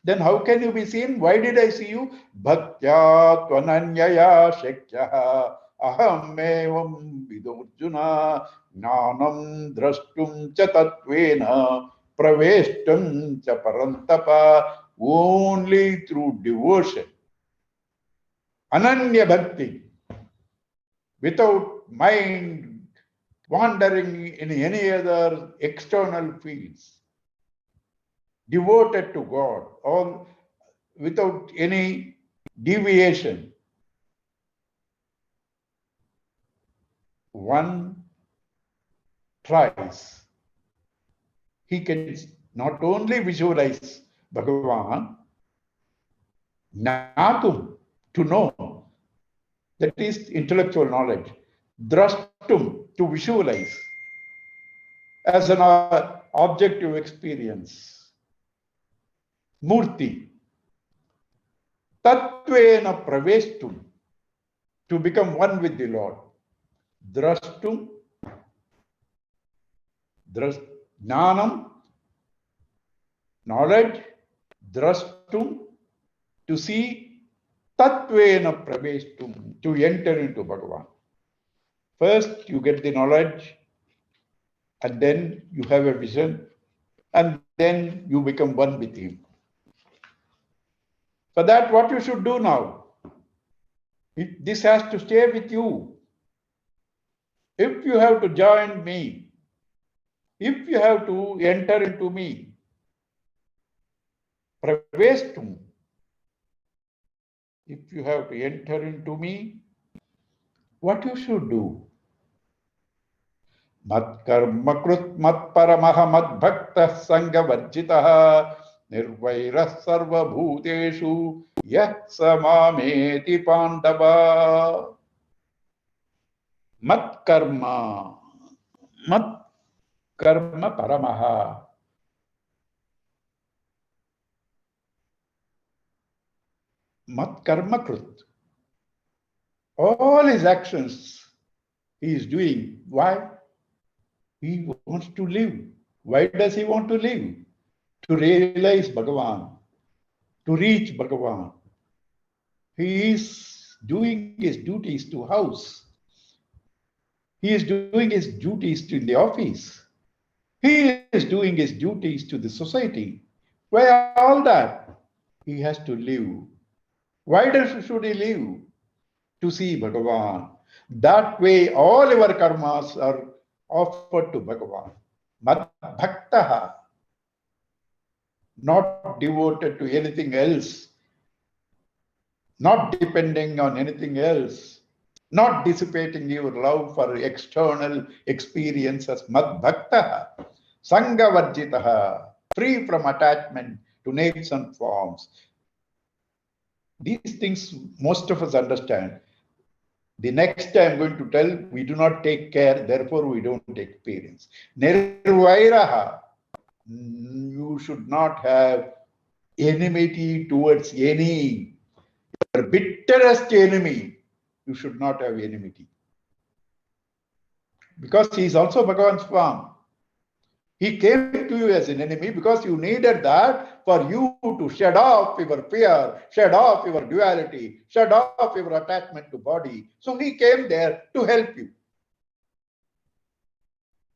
Then how can you be seen? Why did I see you? Bhaktya tvananyaya shakya aham evam vidurjuna jnanam drashtum cha tatvena praveshtam cha parantapa. Only through devotion, ananya bhakti, without mind wandering in any other external fields, devoted to God, all without any deviation. One tries. He can not only visualize Bhagavan, Gnatum, to know, that is intellectual knowledge, Drashtum, to visualize as an objective experience, Murti, Tattvena Praveshtum, to become one with the Lord. Drashtum, Jnanam, knowledge, Drashtum, to see, Tattvena Praveshtum, to enter into Bhagavan. First, you get the knowledge, and then you have a vision, and then you become one with Him. For that, what you should do now? This has to stay with you. If you have to join me, if you have to enter into me, praveshtum, if you have to enter into me, what you should do? Mat karma krut mat paramaha mat bhakta sangha varjitaha nirvairah sarva bhuteshu yah samameti pandava. Mat karma paramaha. Mat karma krut. All his actions he is doing. Why? He wants to live. Why does he want to live? To realize Bhagavan, to reach Bhagavan. He is doing his duties to house. He is doing his duties to the office. He is doing his duties to the society. Why all that? He has to live. Why should he live? To see Bhagavan. That way all our karmas are offered to Bhagavan. Mad bhaktaha, not devoted to anything else, not depending on anything else, not dissipating your love for external experiences. Mad bhaktaha, sangha varjitaha, free from attachment to names and forms. These things most of us understand. The next I'm going to tell, we do not take care, therefore we don't experience. Nirvairaha, you should not have enmity towards any. Your bitterest enemy, you should not have enmity. Because he is also Bhagavan's form. He came to you as an enemy because you needed that for you to shed off your fear, shed off your duality, shed off your attachment to body. So he came there to help you.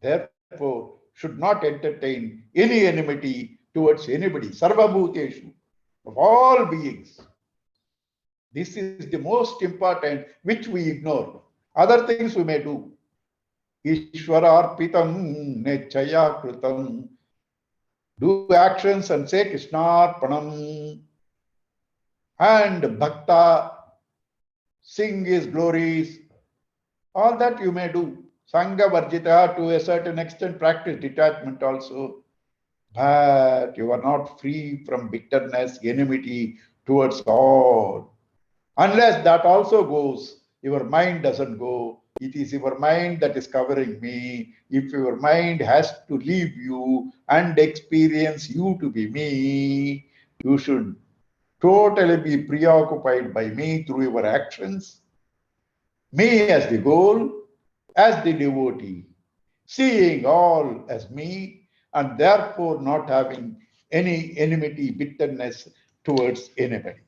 Therefore, should not entertain any enmity towards anybody. Sarva bhuteshu, of all beings. This is the most important, which we ignore. Other things we may do. Ishwararpitam nechaya kritam. Do actions and say Krishnarpanam. And bhakta, sing his glories. All that you may do. Sangha varjita, to a certain extent, practice detachment also. but you are not free from bitterness, enmity towards all. Unless that also goes, your mind doesn't go. It is your mind that is covering me. If your mind has to leave you and experience you to be me, you should totally be preoccupied by me through your actions, me as the goal, as the devotee, seeing all as me, and therefore not having any enmity, bitterness towards anybody.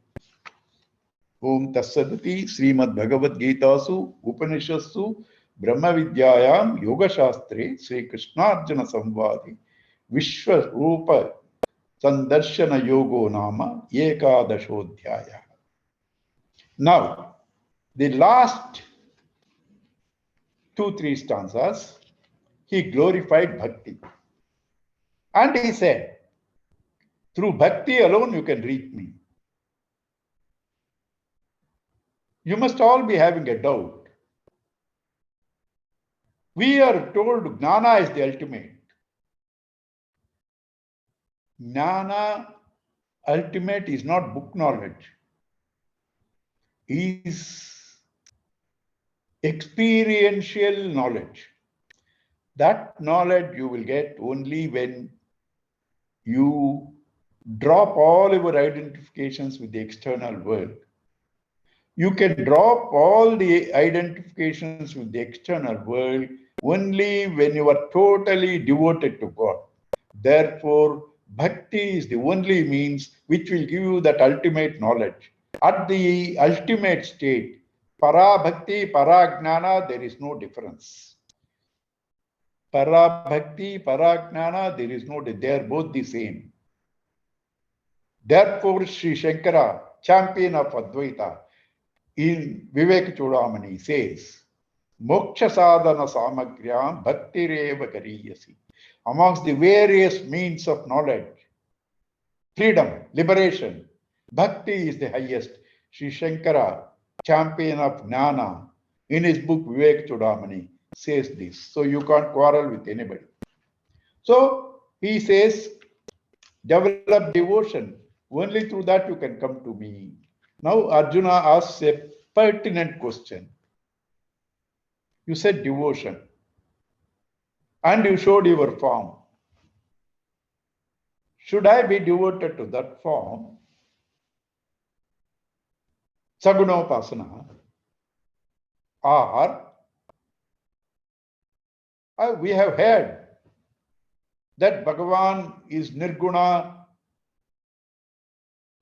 Om Tassadati Srimad Bhagavad Geetasu Upanishadsu Brahma Vidyayam Yoga Shastre Sri Krishna Arjuna Samvadi Vishwa Rupa Sandarshana Yogo Nama Ekadashodhyaya. Now, the last 2-3 stanzas, he glorified bhakti. And he said, through bhakti alone you can reach me. You must all be having a doubt. We are told Gnana is the ultimate. Gnana ultimate is not book knowledge, is experiential knowledge. That knowledge you will get only when you drop all your identifications with the external world. You can drop all the identifications with the external world only when you are totally devoted to God. Therefore, bhakti is the only means which will give you that ultimate knowledge. At the ultimate state, para bhakti, para gnana, there is no difference. Para bhakti, para gnana, there is no, they are both the same. Therefore, Sri Shankara, champion of Advaita, in Vivek Chudamani says, Moksha sadhana samagryam bhakti reva kariyasi. Amongst the various means of knowledge, freedom, liberation, bhakti is the highest. Sri Shankara, champion of Jnana, in his book Vivek Chudamani, says this. So you can't quarrel with anybody. So he says, develop devotion. Only through that you can come to me. Now Arjuna asks a pertinent question. You said devotion. And you showed your form. Should I be devoted to that form? Sagunopasana. Or we have heard that Bhagavan is Nirguna,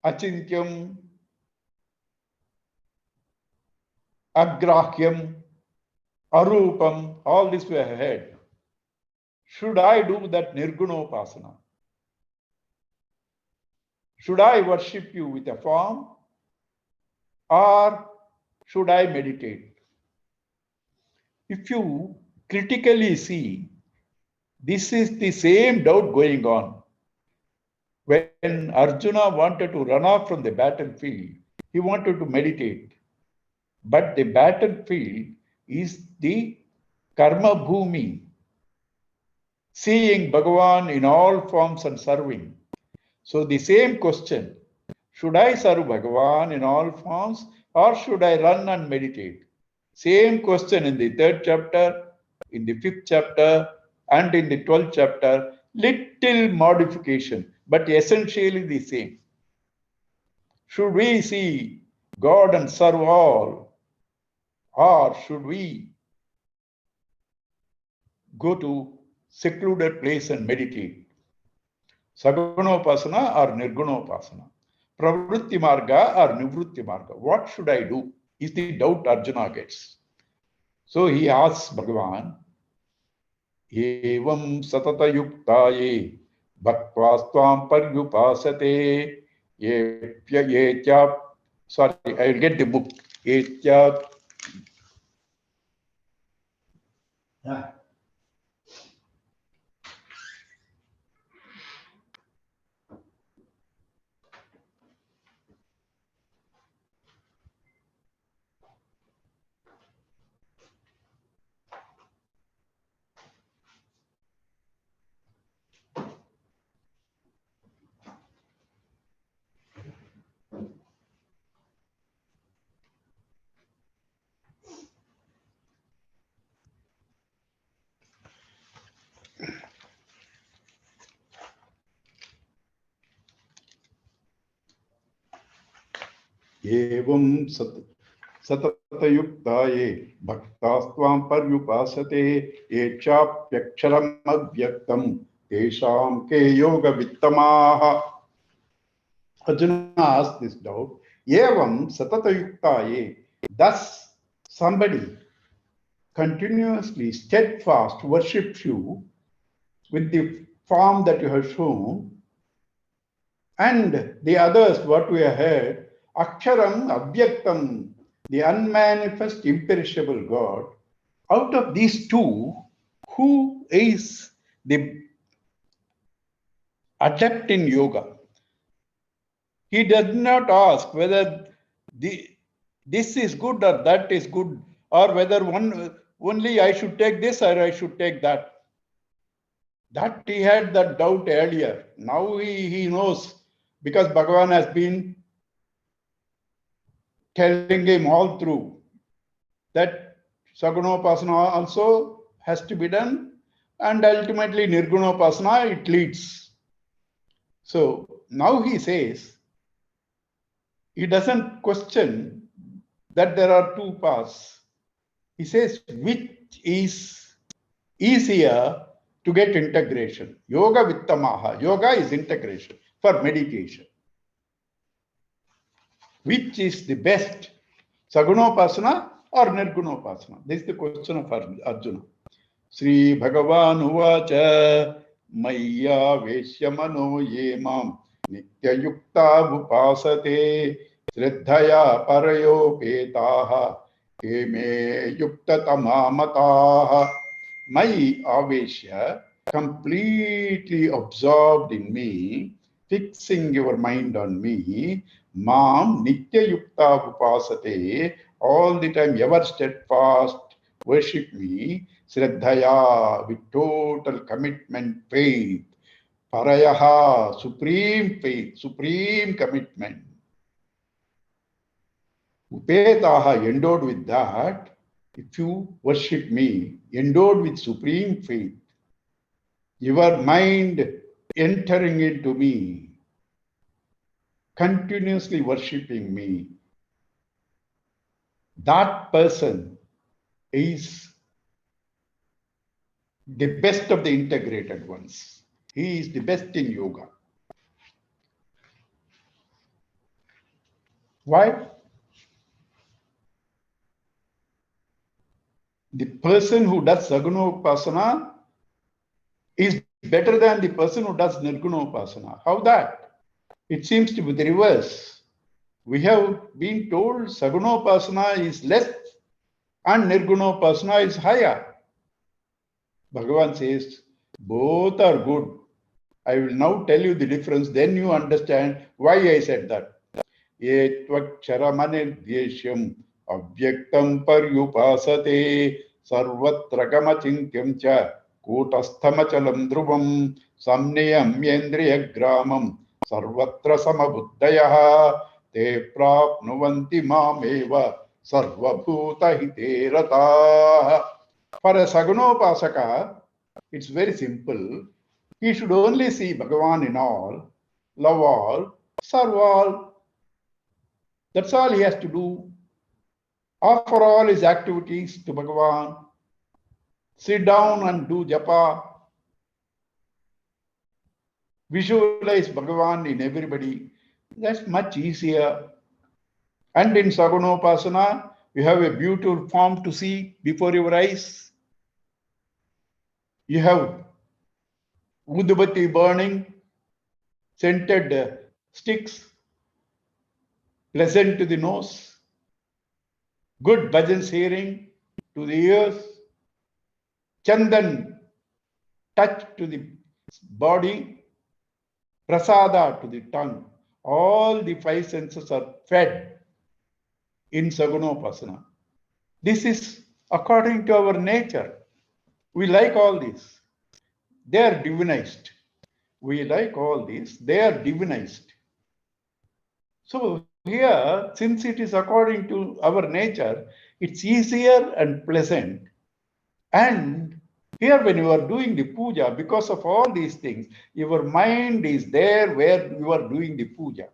Achintyam, Agrahyam, Arupam, all this we have heard. Should I do that Nirgunopasana? Should I worship you with a form or should I meditate? If you critically see, this is the same doubt going on. When Arjuna wanted to run off from the battlefield, he wanted to meditate. But the battlefield is the karma bhumi, seeing Bhagavan in all forms and serving. So the same question, should I serve Bhagavan in all forms or should I run and meditate? Same question in the 3rd chapter, in the 5th chapter, and in the 12th chapter, little modification, but essentially the same. Should we see God and serve all, or should we go to secluded place and meditate? Sagunopasana or Nirgunopasana? Pravritti marga or Nivritti marga? What should I do? Is the doubt Arjuna gets. So he asks Bhagavan, Evam satata yuktaye bhaktvastvam paryupasate yetya. Sorry, I will get the book. Yetya. Evam satatayuktaye bhaktastvam paryupasate echapyaksharam avyaktam tesham ke yoga vittamaha. Arjuna asked this doubt. Evam satatayuktaye. Thus, somebody continuously, steadfast, worships you with the form that you have shown, and the others, what we have heard, Aksharam, Abhyaktam, the unmanifest, imperishable God. Out of these two, who is the adept in yoga? He does not ask whether this is good or that is good, or whether only I should take this or I should take that. That he had that doubt earlier. Now he knows, because Bhagavan has been telling him all through that Sagunopasana also has to be done, and ultimately Nirgunopasana it leads. So now he says, he doesn't question that there are two paths. He says, which is easier to get integration? Yoga vittamaha. Yoga is integration for meditation. Which is the best, Sagunopasana or Nirgunopasana? This is the question of Arjuna. Sri Bhagavan uvacha maya veshyamano ye mam nityayukta upasate sriddhaya parayo petaha keme yukta tamamataha. My aveshya, completely absorbed in me, fixing your mind on me, mam nitya yukta upasate, all the time ever steadfast, worship me, Shraddhaya, with total commitment, faith, parayaha, supreme faith, supreme commitment. Upetaha, endowed with that, if you worship me, endowed with supreme faith, your mind entering into me, continuously worshipping me, that person is the best of the integrated ones. He is the best in yoga. Why? The person who does Sagunopasana is better than the person who does Nirgunopasana. How that? It seems to be the reverse. We have been told Sagunopasana is less and Nirgunopasana is higher. Bhagavan says, both are good. I will now tell you the difference, then you understand why I said that. Etvaksharamanirdeshyam avyaktam paryupasate sarvatra gamachinkyam cha kutasthamachalam dhruvam samniyam yendriya gramam sarvatra samabuddhayaha te prapnuvanti mameva sarvabhuta hite rataha. For a Sagunopasaka, it's very simple. He should only see Bhagavan in all, love all, serve all. That's all he has to do. Offer all his activities to Bhagavan. Sit down and do japa. Visualize Bhagavan in everybody. That's much easier. And in Sagunopasana, you have a beautiful form to see before your eyes. You have udubati burning, scented sticks, pleasant to the nose, good bhajans hearing to the ears, chandan touch to the body, prasada to the tongue. All the five senses are fed in Sagunopasana. This is according to our nature. We like all this. They are divinized. We like all this. They are divinized. So here, since it is according to our nature, it's easier and pleasant. And here when you are doing the puja, because of all these things, your mind is there where you are doing the puja.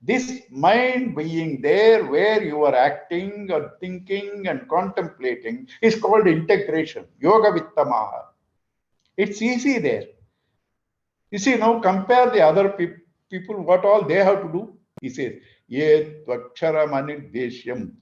This mind being there where you are acting or thinking and contemplating is called integration, yoga vittamaha. It's easy there. You see, now compare the other people, what all they have to do. He says, Ye tvaksharam anirdeshyam.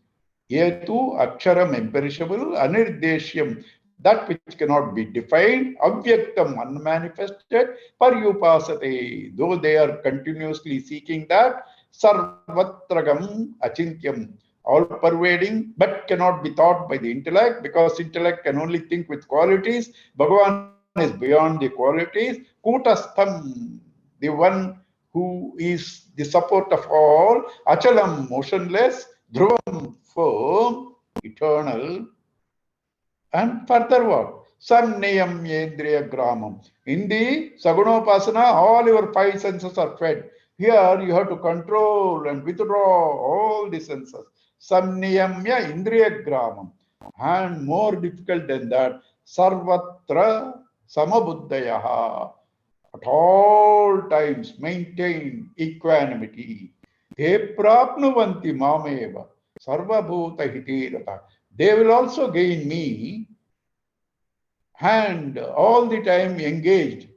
Ye tu aksharam imperishable, anirdeshyam, that which cannot be defined, avyaktam unmanifested, paryupasate, though they are continuously seeking that, sarvatragam achintyam, all pervading, but cannot be thought by the intellect, because intellect can only think with qualities. Bhagavan is beyond the qualities. Kutastham, the one who is the support of all, achalam, motionless, dhruvam, firm, eternal, and further what? Sanniyam yendriya gramam. In the Sagunopasana, all your five senses are fed. Here you have to control and withdraw all the senses. Sanniyamya indriya gramam. And more difficult than that, sarvatra samabuddhayaha. At all times maintain equanimity. Te prapnuvanti mameva sarvabhuta hitirata. They will also gain me, and all the time engaged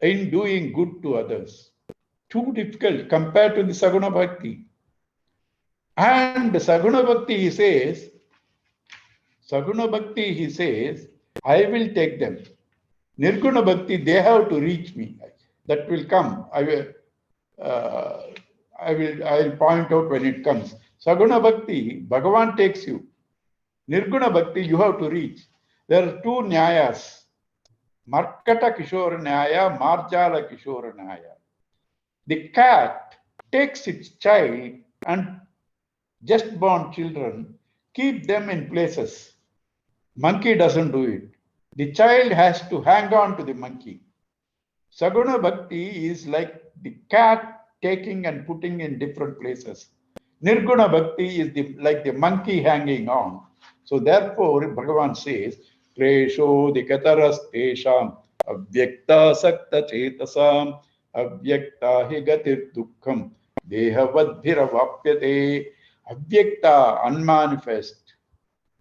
in doing good to others. Too difficult compared to the Saguna Bhakti. And Saguna Bhakti, he says, I will take them. Nirguna Bhakti, they have to reach me. That will come. I'll point out when it comes. Saguna Bhakti, Bhagavan takes you. Nirguna Bhakti, you have to reach. There are two Nyayas. Markata Kishora Nyaya, Marjala Kishora Nyaya. The cat takes its child and just born children, keep them in places. Monkey doesn't do it. The child has to hang on to the monkey. Saguna Bhakti is like the cat taking and putting in different places. Nirguna Bhakti is like the monkey hanging on. So therefore, Bhagavan says, Klesho dikataras tesham avyakta sakta chetasam avyakta higatir dukkham dehavadhiravapyate. Avyakta, unmanifest,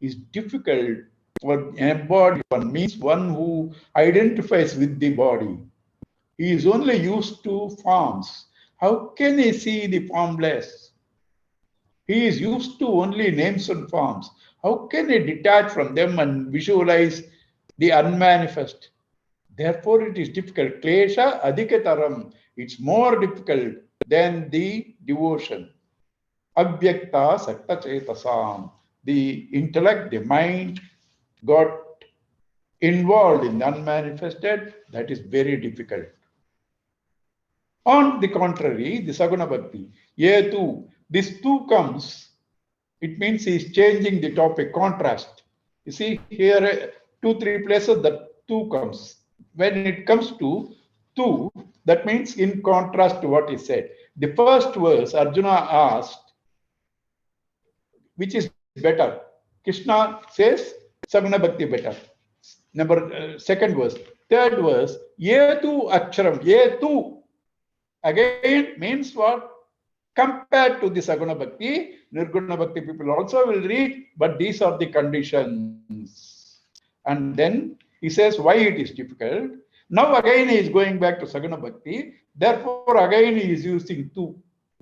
is difficult for embodied one, means one who identifies with the body. He is only used to forms. How can he see the formless? He is used to only names and forms. How can he detach from them and visualize the unmanifest? Therefore, it is difficult. Klesha adhikataram. It's more difficult than the devotion. Avyakta sakta chetasam. The intellect, the mind got involved in the unmanifested. That is very difficult. On the contrary, the Saguna Bhakti, ye tu, this tu comes, it means he is changing the topic, contrast. You see, here, 2-3 places that tu comes. When it comes to tu, that means in contrast to what he said. The first verse, Arjuna asked, which is better? Krishna says, Saguna Bhakti better. Second verse. Third verse, ye tu aksharam, ye tu. Again means what? Compared to the Saguna Bhakti, Nirguna Bhakti people also will read, but these are the conditions. And then he says why it is difficult. Now again he is going back to Saguna Bhakti. Therefore again he is using tu.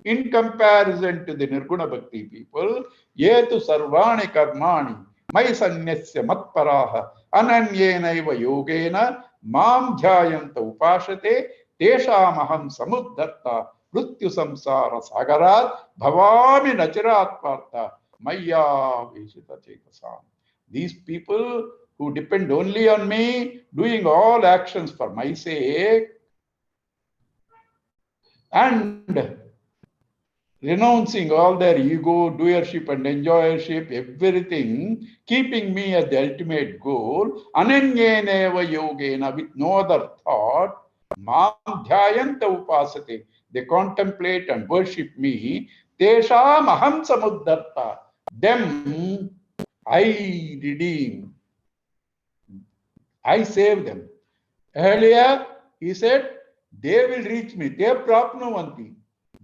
In comparison to the Nirguna Bhakti people, yetu sarvani karmani, mai sanyasya matparaha, ananyenaiva yogena, mam dhyayanta upashate, teshamaham samudharta, mrityu samsara sagarat, bhavami nachirat partha, maya veshita chetasam. These people who depend only on me, doing all actions for my sake, and renouncing all their ego, doership and enjoyership, everything, keeping me as the ultimate goal, ananyeneva yogena, with no other thought, mam dhyayanta upasate, they contemplate and worship me, tesham aham samudharta, them I redeem, I save them. Earlier, he said, they will reach me, te prapnuvanti.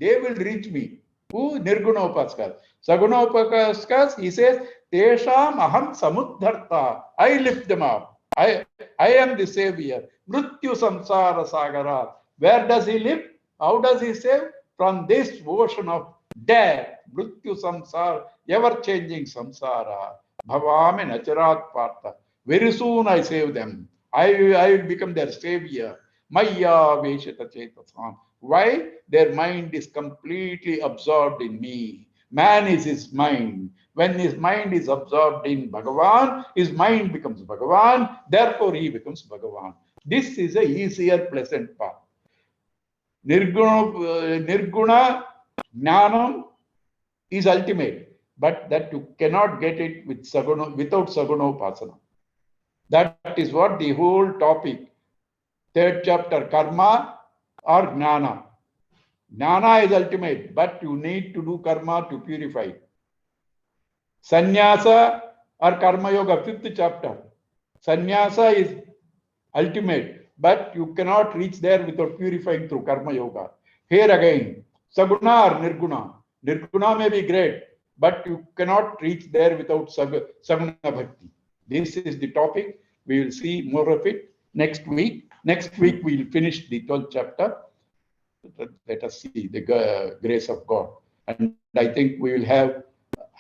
they will reach me. Who? Nirgunopaskas. Sagunopaskas, he says, Tesham aham samudharta. I lift them up. I am the savior. Mrityu samsara sagara. Where does he live? How does he save? From this ocean of death, Mrityu samsara, ever-changing samsara. Bhavami nacharat partha. Very soon I save them. I will become their savior. Maya veshata chetasam. Why? Their mind is completely absorbed in me. Man is his mind. When his mind is absorbed in Bhagavan, his mind becomes Bhagavan, therefore he becomes Bhagavan. This is a easier, pleasant path. Nirguna Jnanam is ultimate, but that you cannot get it with without Sagunopasana. That is what the whole topic, third chapter, karma or jnana. Jnana is ultimate, but you need to do karma to purify. Sannyasa or karma yoga, fifth chapter. Sannyasa is ultimate, but you cannot reach there without purifying through karma yoga. Here again, saguna or nirguna. Nirguna may be great, but you cannot reach there without saguna bhakti. This is the topic. We will see more of it next week. Next week we will finish the 12th chapter. Let us see the grace of God. And I think we will have,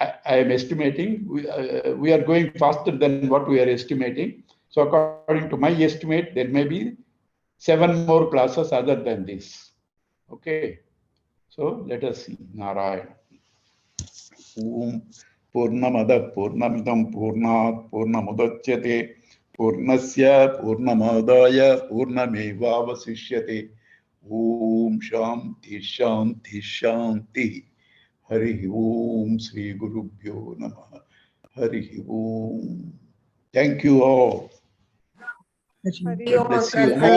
I am estimating, we are going faster than what we are estimating. So according to my estimate, there may be 7 more classes other than this. Okay. So let us see. Narayana. Om Purnamada Purnamidam Purnat Purnamudachyate Purnasya Purnamadaya Purnamevavasishyate. Om Shanti Shanti Shanti. Hari Om Sri Gurubhyo Namaha. Hari Om. Thank you all. God bless you.